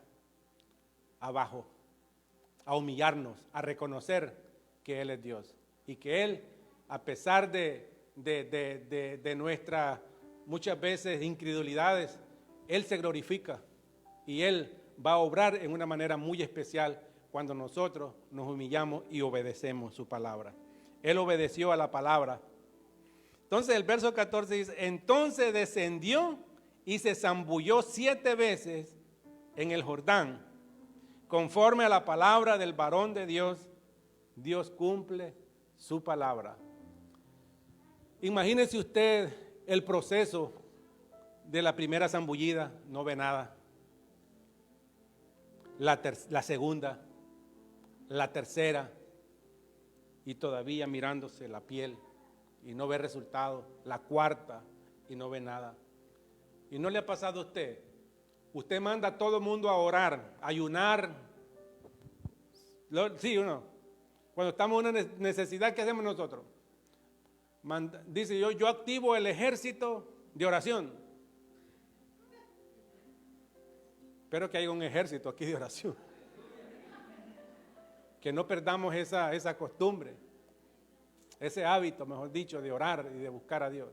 abajo, a humillarnos, a reconocer que Él es Dios. Y que Él, a pesar de nuestras muchas veces incredulidades, Él se glorifica y Él va a obrar en una manera muy especial cuando nosotros nos humillamos y obedecemos su palabra. Él obedeció a la palabra. Entonces el verso 14 dice, entonces descendió y se zambulló 7 veces en el Jordán, conforme a la palabra del varón de Dios. Dios cumple su palabra. Imagínese usted el proceso de la primera zambullida, no ve nada. La segunda, la tercera, y todavía mirándose la piel y no ve resultado. La cuarta y no ve nada. ¿Y no le ha pasado a usted usted manda a todo el mundo a orar, a ayunar. ¿Sí o no? Cuando estamos en una necesidad, ¿qué hacemos nosotros? Dice, yo activo el ejército de oración. Espero que haya un ejército aquí de oración. Que no perdamos esa costumbre, ese hábito, mejor dicho, de orar y de buscar a Dios.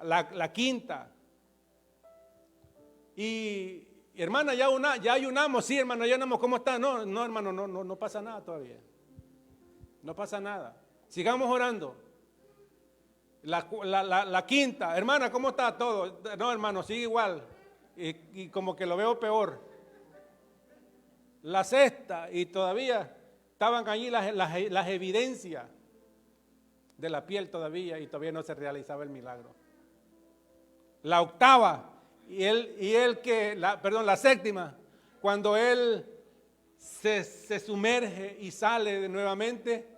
La quinta. Y hermana, ya ayunamos, sí hermano, ya ayunamos, ¿cómo está? No, hermano, no pasa nada todavía. No pasa nada. Sigamos orando. La quinta, hermana, ¿cómo está todo? No, hermano, sigue igual. Y como que lo veo peor. La sexta, y todavía estaban allí las evidencias de la piel todavía, y todavía no se realizaba el milagro. La octava, la séptima, cuando él se sumerge y sale nuevamente,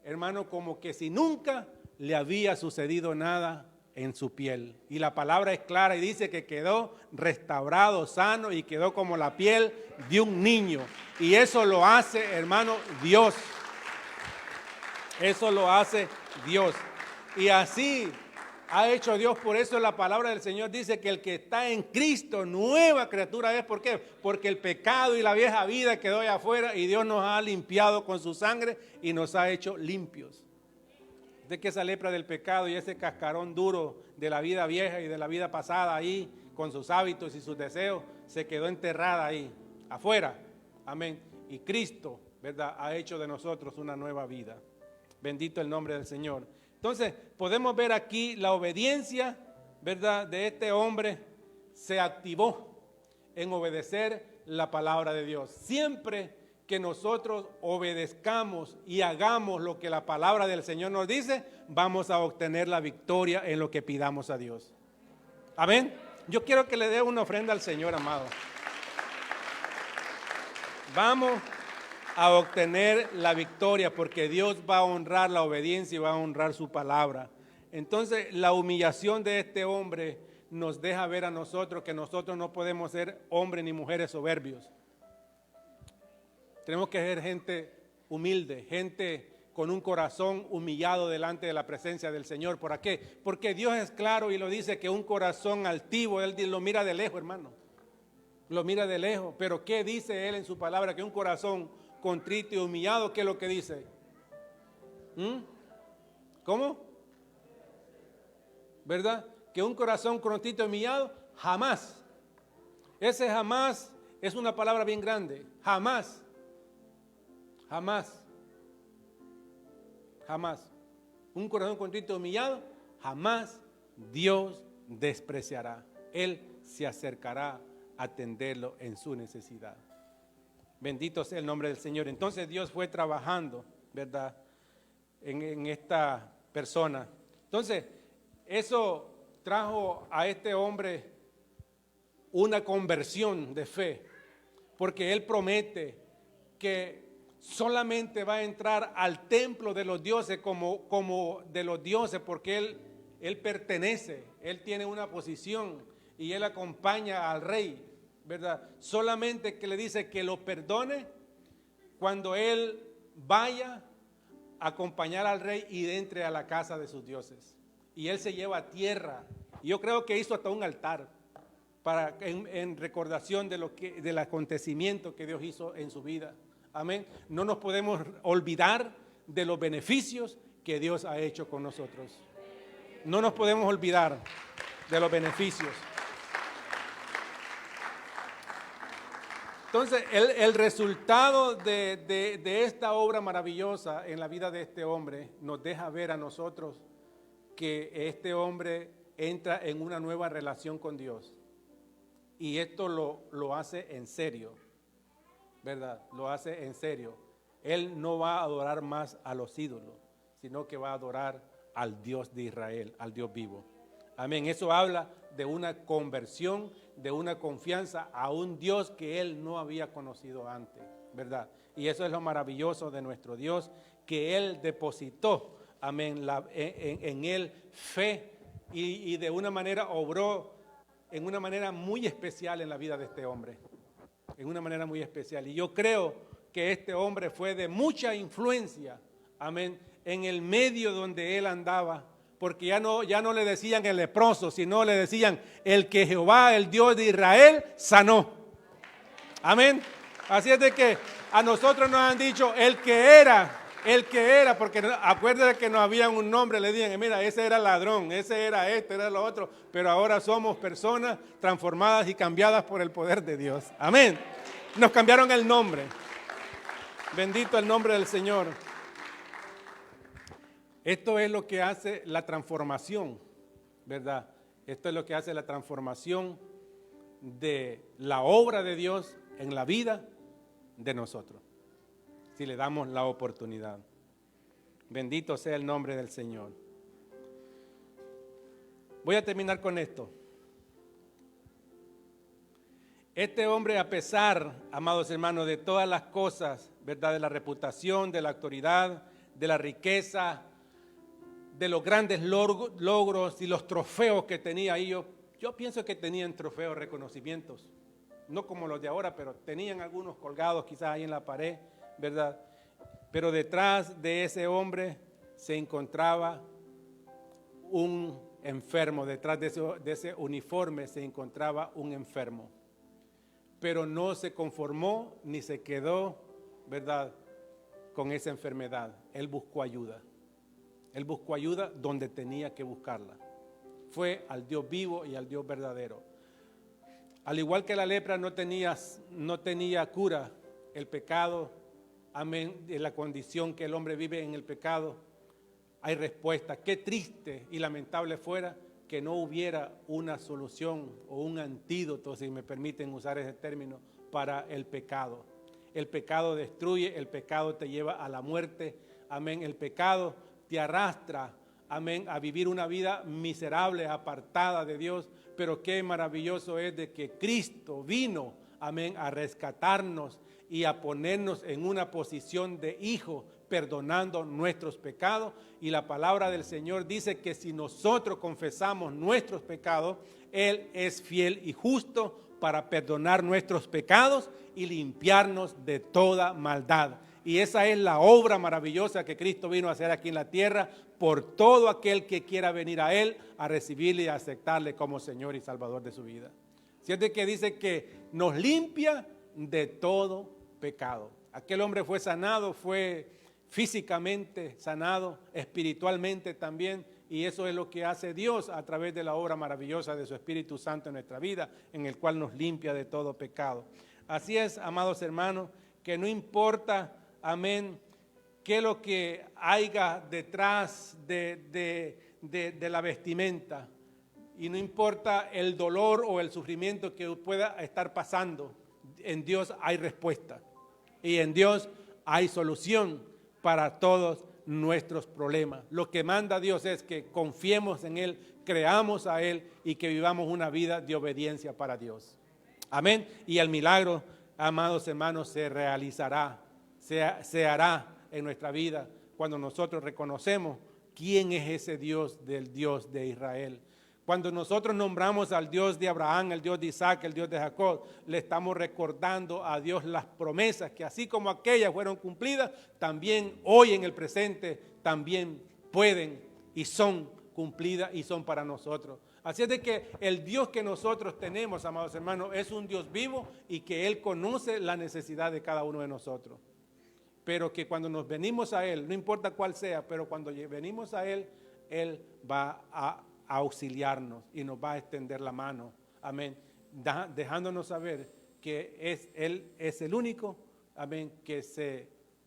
hermano, como que si nunca le había sucedido nada en su piel. Y la palabra es clara y dice que quedó restaurado, sano, y quedó como la piel de un niño. Y eso lo hace, hermano, Dios. Eso lo hace Dios. Y así ha hecho Dios. Por eso la palabra del Señor dice que el que está en Cristo, nueva criatura es. ¿Por qué? Porque el pecado y la vieja vida quedó allá afuera y Dios nos ha limpiado con su sangre y nos ha hecho limpios. De que esa lepra del pecado y ese cascarón duro de la vida vieja y de la vida pasada ahí, con sus hábitos y sus deseos, se quedó enterrada ahí, afuera. Amén. Y Cristo, ¿verdad?, ha hecho de nosotros una nueva vida. Bendito el nombre del Señor. Entonces, podemos ver aquí la obediencia, ¿verdad?, de este hombre se activó en obedecer la palabra de Dios. Siempre que nosotros obedezcamos y hagamos lo que la palabra del Señor nos dice, vamos a obtener la victoria en lo que pidamos a Dios. Amén. Yo quiero que le dé una ofrenda al Señor, amado. Vamos a obtener la victoria porque Dios va a honrar la obediencia y va a honrar su palabra. Entonces, la humillación de este hombre nos deja ver a nosotros que nosotros no podemos ser hombres ni mujeres soberbios. Tenemos que ser gente humilde, gente con un corazón humillado delante de la presencia del Señor. ¿Por qué? Porque Dios es claro y lo dice que un corazón altivo, Él lo mira de lejos, hermano. Lo mira de lejos. Pero ¿qué dice Él en su palabra? Que un corazón contrito y humillado, ¿qué es lo que dice? ¿Cómo? ¿Verdad? Que un corazón contrito y humillado, jamás. Ese jamás es una palabra bien grande. Jamás. Jamás. Jamás. Un corazón contrito y humillado, jamás Dios despreciará. Él se acercará a atenderlo en su necesidad. Bendito sea el nombre del Señor. Entonces Dios fue trabajando, ¿verdad?, en esta persona. Entonces, eso trajo a este hombre una conversión de fe, porque él promete que solamente va a entrar al templo de los dioses como de los dioses, porque él pertenece, él tiene una posición y él acompaña al rey, ¿verdad? Solamente que le dice que lo perdone cuando él vaya a acompañar al rey y entre a la casa de sus dioses. Y él se lleva a tierra. Y yo creo que hizo hasta un altar en recordación del acontecimiento que Dios hizo en su vida. Amén. No nos podemos olvidar de los beneficios que Dios ha hecho con nosotros. No nos podemos olvidar de los beneficios. Entonces, el resultado de esta obra maravillosa en la vida de este hombre nos deja ver a nosotros que este hombre entra en una nueva relación con Dios. Y esto lo hace en serio, ¿verdad? Lo hace en serio. Él no va a adorar más a los ídolos, sino que va a adorar al Dios de Israel, al Dios vivo. Amén. Eso habla de una conversión, de una confianza a un Dios que él no había conocido antes, ¿verdad? Y eso es lo maravilloso de nuestro Dios, que él depositó, amén, en él fe y de una manera obró en una manera muy especial en la vida de este hombre, en una manera muy especial. Y yo creo que este hombre fue de mucha influencia, amén, en el medio donde él andaba, porque ya no le decían el leproso, sino le decían el que Jehová, el Dios de Israel, sanó. Amén. Así es de que a nosotros nos han dicho el que era, porque acuérdense que nos habían un nombre, le decían, mira, ese era ladrón, ese era este, era lo otro, pero ahora somos personas transformadas y cambiadas por el poder de Dios. Amén. Nos cambiaron el nombre. Bendito el nombre del Señor. Esto es lo que hace la transformación, ¿verdad? Esto es lo que hace la transformación de la obra de Dios en la vida de nosotros, si le damos la oportunidad. Bendito sea el nombre del Señor. Voy a terminar con esto. Este hombre, a pesar, amados hermanos, de todas las cosas, ¿verdad? De la reputación, de la autoridad, de la riqueza, de los grandes logros y los trofeos que tenía ahí, yo pienso que tenían trofeos, reconocimientos, no como los de ahora, pero tenían algunos colgados quizás ahí en la pared, ¿verdad? Pero detrás de ese hombre se encontraba un enfermo, detrás de ese uniforme se encontraba un enfermo. Pero no se conformó ni se quedó, ¿verdad?, con esa enfermedad. Él buscó ayuda. Él buscó ayuda donde tenía que buscarla. Fue al Dios vivo y al Dios verdadero. Al igual que la lepra no tenía cura, el pecado, amén, de la condición que el hombre vive en el pecado, hay respuesta. Qué triste y lamentable fuera que no hubiera una solución o un antídoto, si me permiten usar ese término, para el pecado. El pecado destruye, el pecado te lleva a la muerte, amén. El pecado te arrastra, amén, a vivir una vida miserable, apartada de Dios, pero qué maravilloso es de que Cristo vino, amén, a rescatarnos y a ponernos en una posición de hijo, perdonando nuestros pecados. Y la palabra del Señor dice que si nosotros confesamos nuestros pecados, Él es fiel y justo para perdonar nuestros pecados y limpiarnos de toda maldad. Y esa es la obra maravillosa que Cristo vino a hacer aquí en la tierra por todo aquel que quiera venir a Él, a recibirle y a aceptarle como Señor y Salvador de su vida. Cierto que dice que nos limpia de todo pecado. Aquel hombre fue sanado, fue físicamente sanado, espiritualmente también, y eso es lo que hace Dios a través de la obra maravillosa de su Espíritu Santo en nuestra vida, en el cual nos limpia de todo pecado. Así es, amados hermanos, que no importa, amén, qué es lo que haya detrás de la vestimenta, y no importa el dolor o el sufrimiento que pueda estar pasando, en Dios hay respuesta y en Dios hay solución para todos nuestros problemas. Lo que manda Dios es que confiemos en Él, creamos a Él y que vivamos una vida de obediencia para Dios. Amén. Y el milagro, amados hermanos, se realizará, se hará en nuestra vida cuando nosotros reconocemos quién es ese Dios del Dios de Israel. Cuando nosotros nombramos al Dios de Abraham, el Dios de Isaac, el Dios de Jacob, le estamos recordando a Dios las promesas que así como aquellas fueron cumplidas, también hoy en el presente también pueden y son cumplidas y son para nosotros. Así es de que el Dios que nosotros tenemos, amados hermanos, es un Dios vivo y que Él conoce la necesidad de cada uno de nosotros. Pero que cuando nos venimos a Él, no importa cuál sea, pero cuando venimos a Él, Él va a auxiliarnos y nos va a extender la mano, amén, dejándonos saber que Él es el único, amén, que se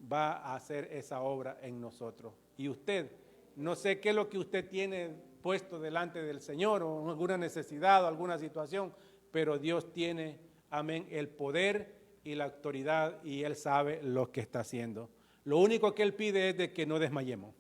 va a hacer esa obra en nosotros. Y usted, no sé qué es lo que usted tiene puesto delante del Señor o alguna necesidad o alguna situación, pero Dios tiene, amén, el poder y la autoridad y Él sabe lo que está haciendo. Lo único que Él pide es de que no desmayemos,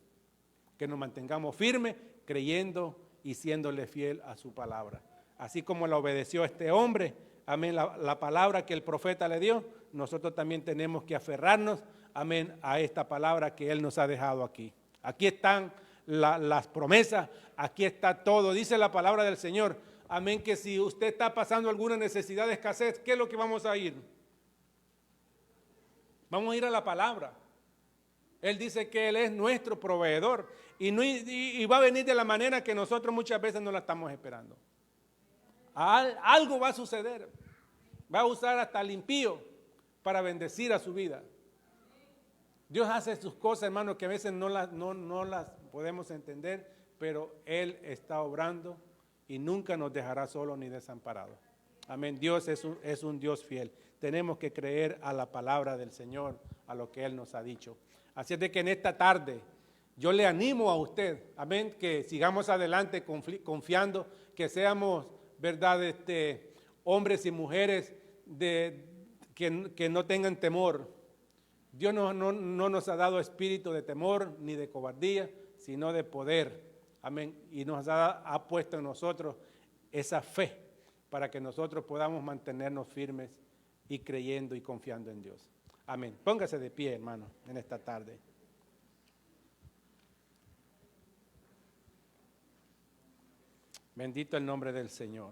que nos mantengamos firmes, creyendo y siéndole fiel a su palabra. Así como la obedeció este hombre, amén, la palabra que el profeta le dio, nosotros también tenemos que aferrarnos, amén, a esta palabra que Él nos ha dejado aquí. Aquí están las promesas, aquí está todo. Dice la palabra del Señor, amén, que si usted está pasando alguna necesidad de escasez, ¿qué es lo que vamos a ir? Vamos a ir a la palabra. Él dice que Él es nuestro proveedor y va a venir de la manera que nosotros muchas veces no la estamos esperando. Algo va a suceder. Va a usar hasta el impío para bendecir a su vida. Dios hace sus cosas, hermanos, que a veces no las podemos entender, pero Él está obrando y nunca nos dejará solos ni desamparados. Amén. Dios es un Dios fiel. Tenemos que creer a la palabra del Señor, a lo que Él nos ha dicho. Así es de que en esta tarde yo le animo a usted, amén, que sigamos adelante confiando, que seamos, verdad, hombres y mujeres que no tengan temor. Dios no nos ha dado espíritu de temor ni de cobardía, sino de poder. Amén. Y nos ha puesto en nosotros esa fe para que nosotros podamos mantenernos firmes y creyendo y confiando en Dios. Amén. Póngase de pie, hermano, en esta tarde. Bendito el nombre del Señor.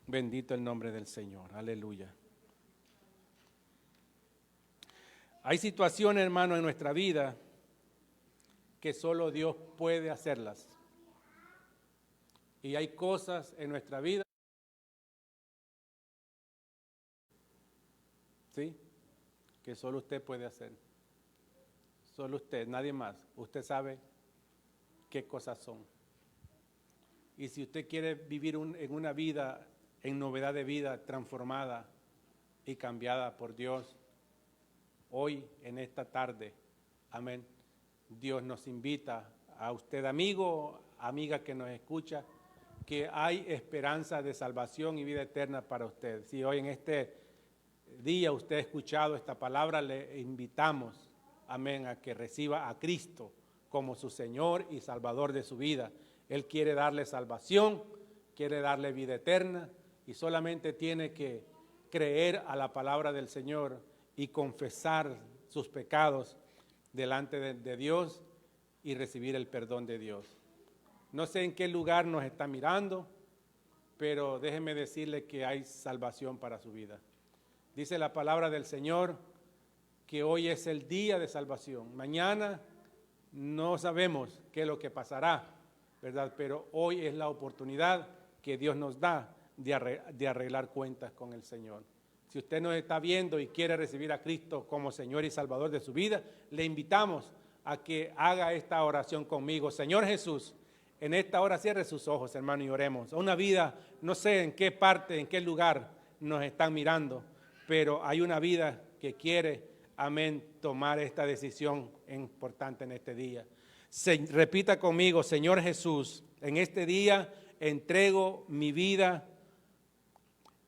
Bendito el nombre del Señor. Aleluya. Hay situaciones, hermano, en nuestra vida que solo Dios puede hacerlas. Y hay cosas en nuestra vida, ¿sí?, que solo usted puede hacer. Solo usted, nadie más. Usted sabe qué cosas son. Y si usted quiere vivir en una vida, en novedad de vida, transformada y cambiada por Dios, hoy, en esta tarde, amén, Dios nos invita a usted, amigo, amiga que nos escucha, que hay esperanza de salvación y vida eterna para usted. Si hoy en este día usted ha escuchado esta palabra, le invitamos, amén, a que reciba a Cristo como su Señor y Salvador de su vida. Él quiere darle salvación, quiere darle vida eterna y solamente tiene que creer a la palabra del Señor y confesar sus pecados delante de Dios y recibir el perdón de Dios. No sé en qué lugar nos está mirando, pero déjeme decirle que hay salvación para su vida. Dice la palabra del Señor que hoy es el día de salvación. Mañana no sabemos qué es lo que pasará, ¿verdad? Pero hoy es la oportunidad que Dios nos da de arreglar cuentas con el Señor. Si usted nos está viendo y quiere recibir a Cristo como Señor y Salvador de su vida, le invitamos a que haga esta oración conmigo. Señor Jesús, en esta hora cierre sus ojos, hermano, y oremos. Una vida, no sé en qué parte, en qué lugar nos están mirando, pero hay una vida que quiere, amén, tomar esta decisión importante en este día. Repita conmigo, Señor Jesús, en este día entrego mi vida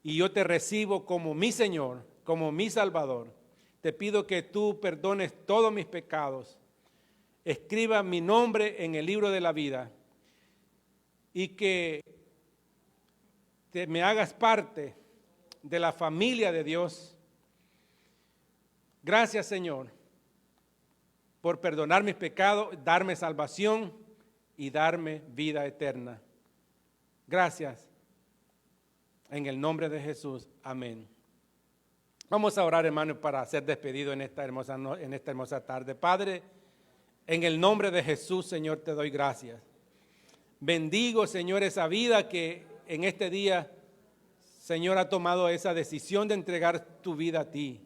y yo te recibo como mi Señor, como mi Salvador. Te pido que tú perdones todos mis pecados, escriba mi nombre en el libro de la vida y que me hagas parte de la familia de Dios. Gracias, Señor, por perdonar mis pecados, darme salvación y darme vida eterna. Gracias. En el nombre de Jesús. Amén. Vamos a orar, hermano, para ser despedido en esta hermosa tarde. Padre, en el nombre de Jesús, Señor, te doy gracias. Bendigo, Señor, esa vida que en este día, Señor, ha tomado esa decisión de entregar tu vida a ti.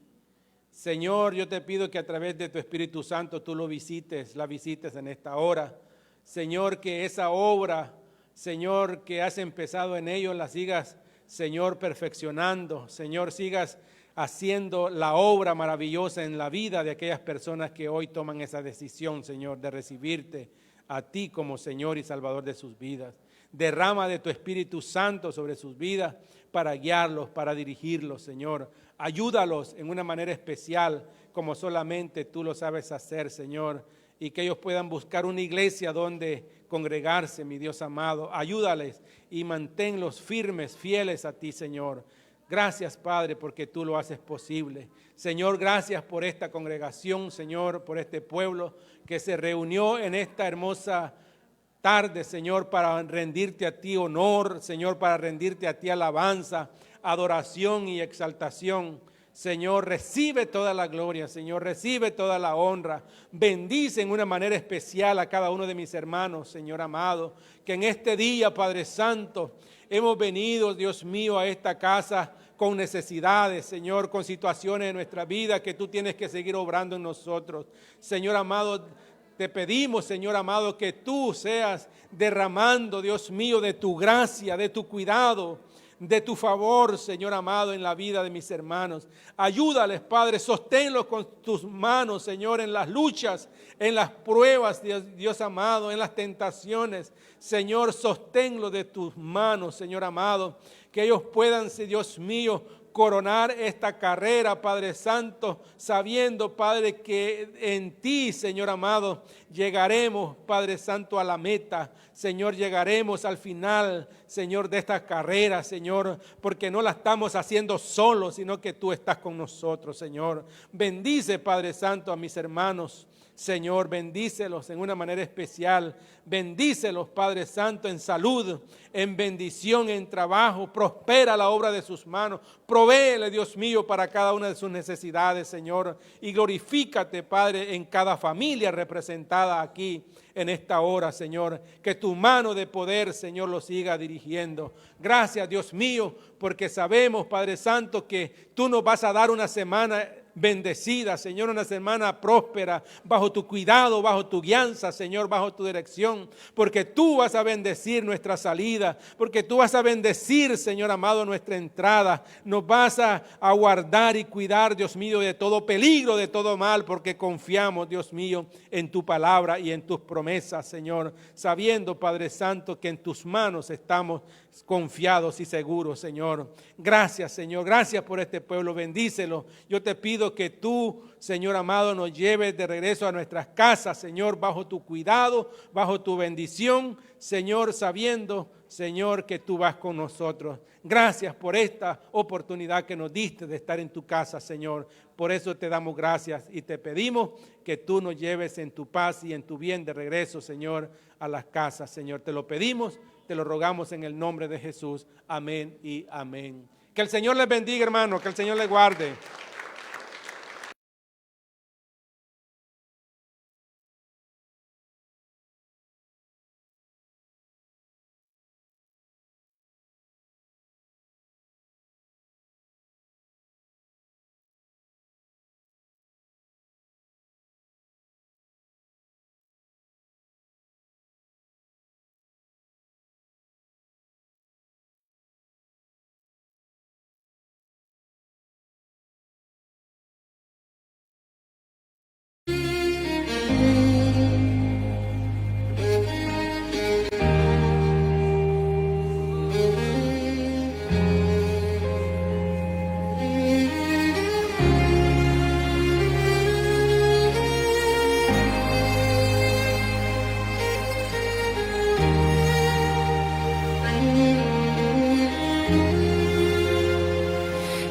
Señor, yo te pido que a través de tu Espíritu Santo tú la visites en esta hora. Señor, que esa obra, Señor, que has empezado en ellos, la sigas, Señor, perfeccionando. Señor, sigas haciendo la obra maravillosa en la vida de aquellas personas que hoy toman esa decisión, Señor, de recibirte a ti como Señor y Salvador de sus vidas. Derrama de tu Espíritu Santo sobre sus vidas para guiarlos, para dirigirlos, Señor. Ayúdalos en una manera especial, como solamente tú lo sabes hacer, Señor, y que ellos puedan buscar una iglesia donde congregarse, mi Dios amado. Ayúdales y manténlos firmes, fieles a ti, Señor. Gracias, Padre, porque tú lo haces posible. Señor, gracias por esta congregación, Señor, por este pueblo que se reunió en esta hermosa tarde, Señor, para rendirte a ti honor, Señor, para rendirte a ti alabanza, adoración y exaltación. Señor, recibe toda la gloria, Señor, recibe toda la honra. Bendice en una manera especial a cada uno de mis hermanos, Señor amado, que en este día, Padre Santo, hemos venido, Dios mío, a esta casa con necesidades, Señor, con situaciones de nuestra vida que tú tienes que seguir obrando en nosotros. Señor amado, te pedimos, Señor amado, que tú seas derramando, Dios mío, de tu gracia, de tu cuidado, de tu favor, Señor amado, en la vida de mis hermanos. Ayúdales, Padre, sosténlos con tus manos, Señor, en las luchas, en las pruebas, Dios amado, en las tentaciones. Señor, sosténlos de tus manos, Señor amado, que ellos puedan, Dios mío, coronar esta carrera, Padre Santo, sabiendo, Padre, que en ti, Señor amado, llegaremos, Padre Santo, a la meta. Señor, llegaremos al final, Señor, de esta carrera, Señor, porque no la estamos haciendo solos, sino que tú estás con nosotros, Señor. Bendice, Padre Santo, a mis hermanos. Señor, bendícelos en una manera especial. Bendícelos, Padre Santo, en salud, en bendición, en trabajo. Prospera la obra de sus manos. Provéele, Dios mío, para cada una de sus necesidades, Señor. Y glorifícate, Padre, en cada familia representada aquí en esta hora, Señor. Que tu mano de poder, Señor, lo siga dirigiendo. Gracias, Dios mío, porque sabemos, Padre Santo, que tú nos vas a dar una semana bendecida, Señor, una semana próspera, bajo tu cuidado, bajo tu guianza, Señor, bajo tu dirección, porque tú vas a bendecir nuestra salida, porque tú vas a bendecir, Señor amado, nuestra entrada, nos vas a guardar y cuidar, Dios mío, de todo peligro, de todo mal, porque confiamos, Dios mío, en tu palabra y en tus promesas, Señor, sabiendo, Padre Santo, que en tus manos estamos confiados y seguros, Señor. Gracias, Señor, gracias por este pueblo, bendícelo. Yo te pido que tú, Señor amado, nos lleves de regreso a nuestras casas, Señor, bajo tu cuidado, bajo tu bendición, Señor, sabiendo, Señor, que tú vas con nosotros. Gracias por esta oportunidad que nos diste de estar en tu casa, Señor. Por eso te damos gracias y te pedimos que tú nos lleves en tu paz y en tu bien de regreso, Señor, a las casas, Señor. Te lo pedimos, te lo rogamos en el nombre de Jesús. Amén y amén. Que el Señor les bendiga, hermano, que el Señor les guarde.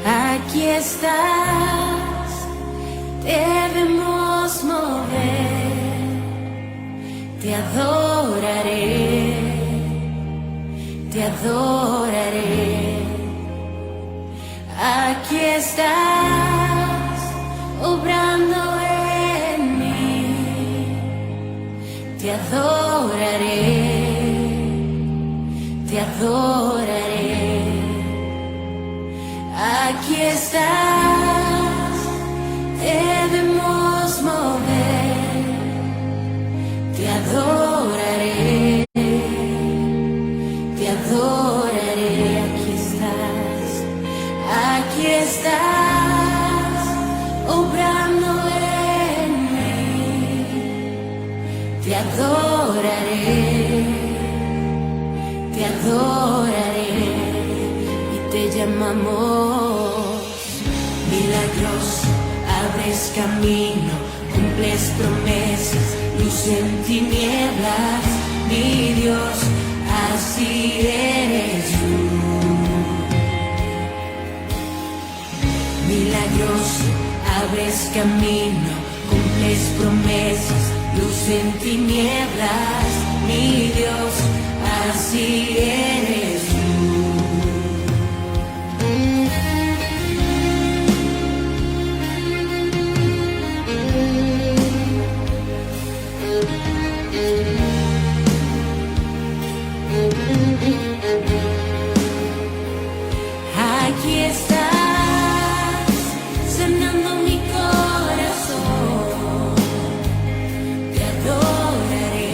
Aquí estás, debemos mover, te adoraré, te adoraré. Aquí estás, obrando en mí, te adoraré, te adoraré. Aquí estás, debemos mover, te adoraré, te adoraré. Aquí estás, obrando en mí, te adoraré, te adoraré. Te llamamos milagroso, abres camino, cumples promesas, luz en tinieblas, mi Dios, así eres tú. Milagroso, abres camino, cumples promesas, luz en tinieblas, mi Dios, así eres tú. Aquí estás, sanando mi corazón. Te adoraré,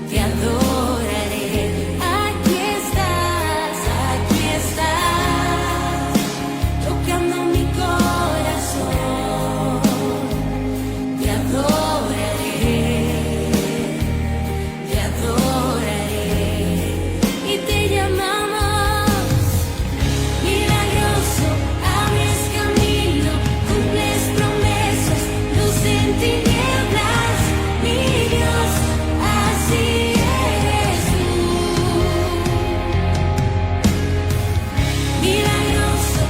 te adoraré. Aquí estás, tocando mi corazón. Te adoraré, te adoraré. Y te llamamos milagroso, abres camino, cumples promesas, luz en tinieblas, mi Dios, así eres tú. Milagroso,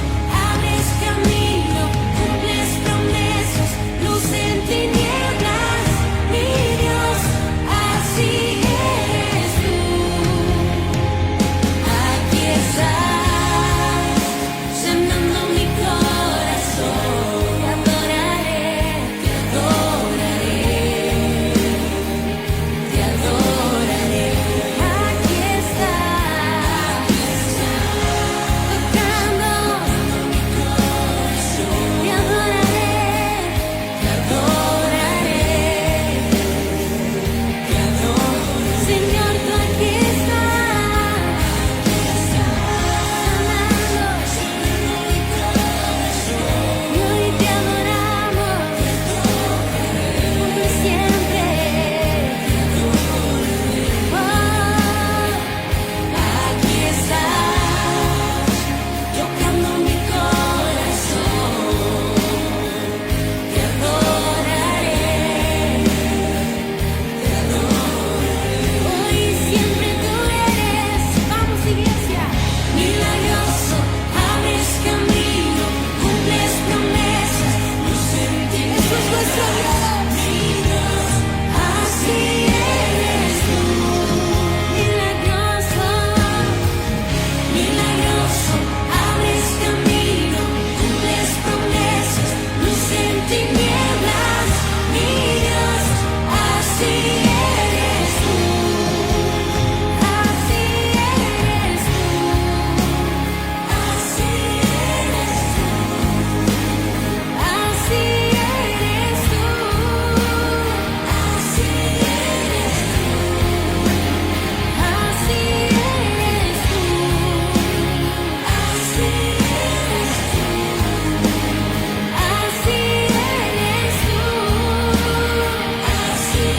abres camino, cumples promesas, luz en tinieblas, mi Dios, así eres tú. Aquí estás, sanando mi corazón. Te adoraré, te adoraré, te adoraré. Aquí estás, tocando mi corazón. Te adoraré, te adoraré, te adoraré. Señor, tú aquí estás, sanando mi corazón. Y hoy te adoramos, por siempre. Aquí estás, tocando mi corazón. Te adoraré, te adoraré. Hoy y siempre tú eres, vamos iglesia, milagroso, abres camino, cumples promesas, luz en ti. Eso es nuestro Dios, mi Dios, así eres tú. Milagroso, milagroso, abres camino, cumples promesas, luz en tinieblas, mi Dios, así eres tú. Así eres tú, así eres tú, así eres tú, así eres tú, así eres tú, así eres tú, así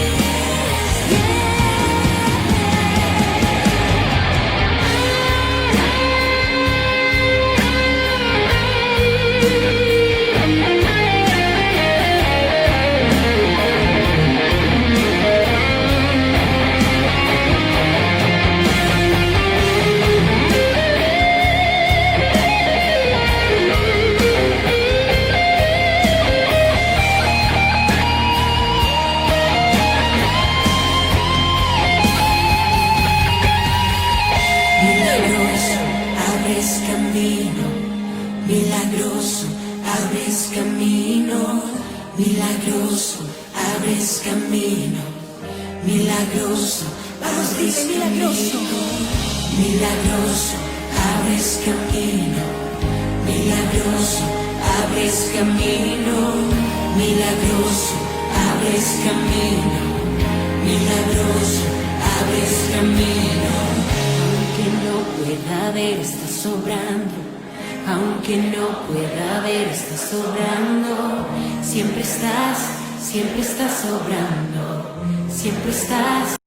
milagroso, abres camino, milagroso, abres camino, milagroso, abres camino, milagroso, vamos dice milagroso, milagroso, abres camino, milagroso, abres camino, milagroso, abres camino, milagroso, abres camino. Aunque no pueda ver, estás sobrando. Aunque no pueda ver, estás sobrando. Siempre estás sobrando. Siempre estás.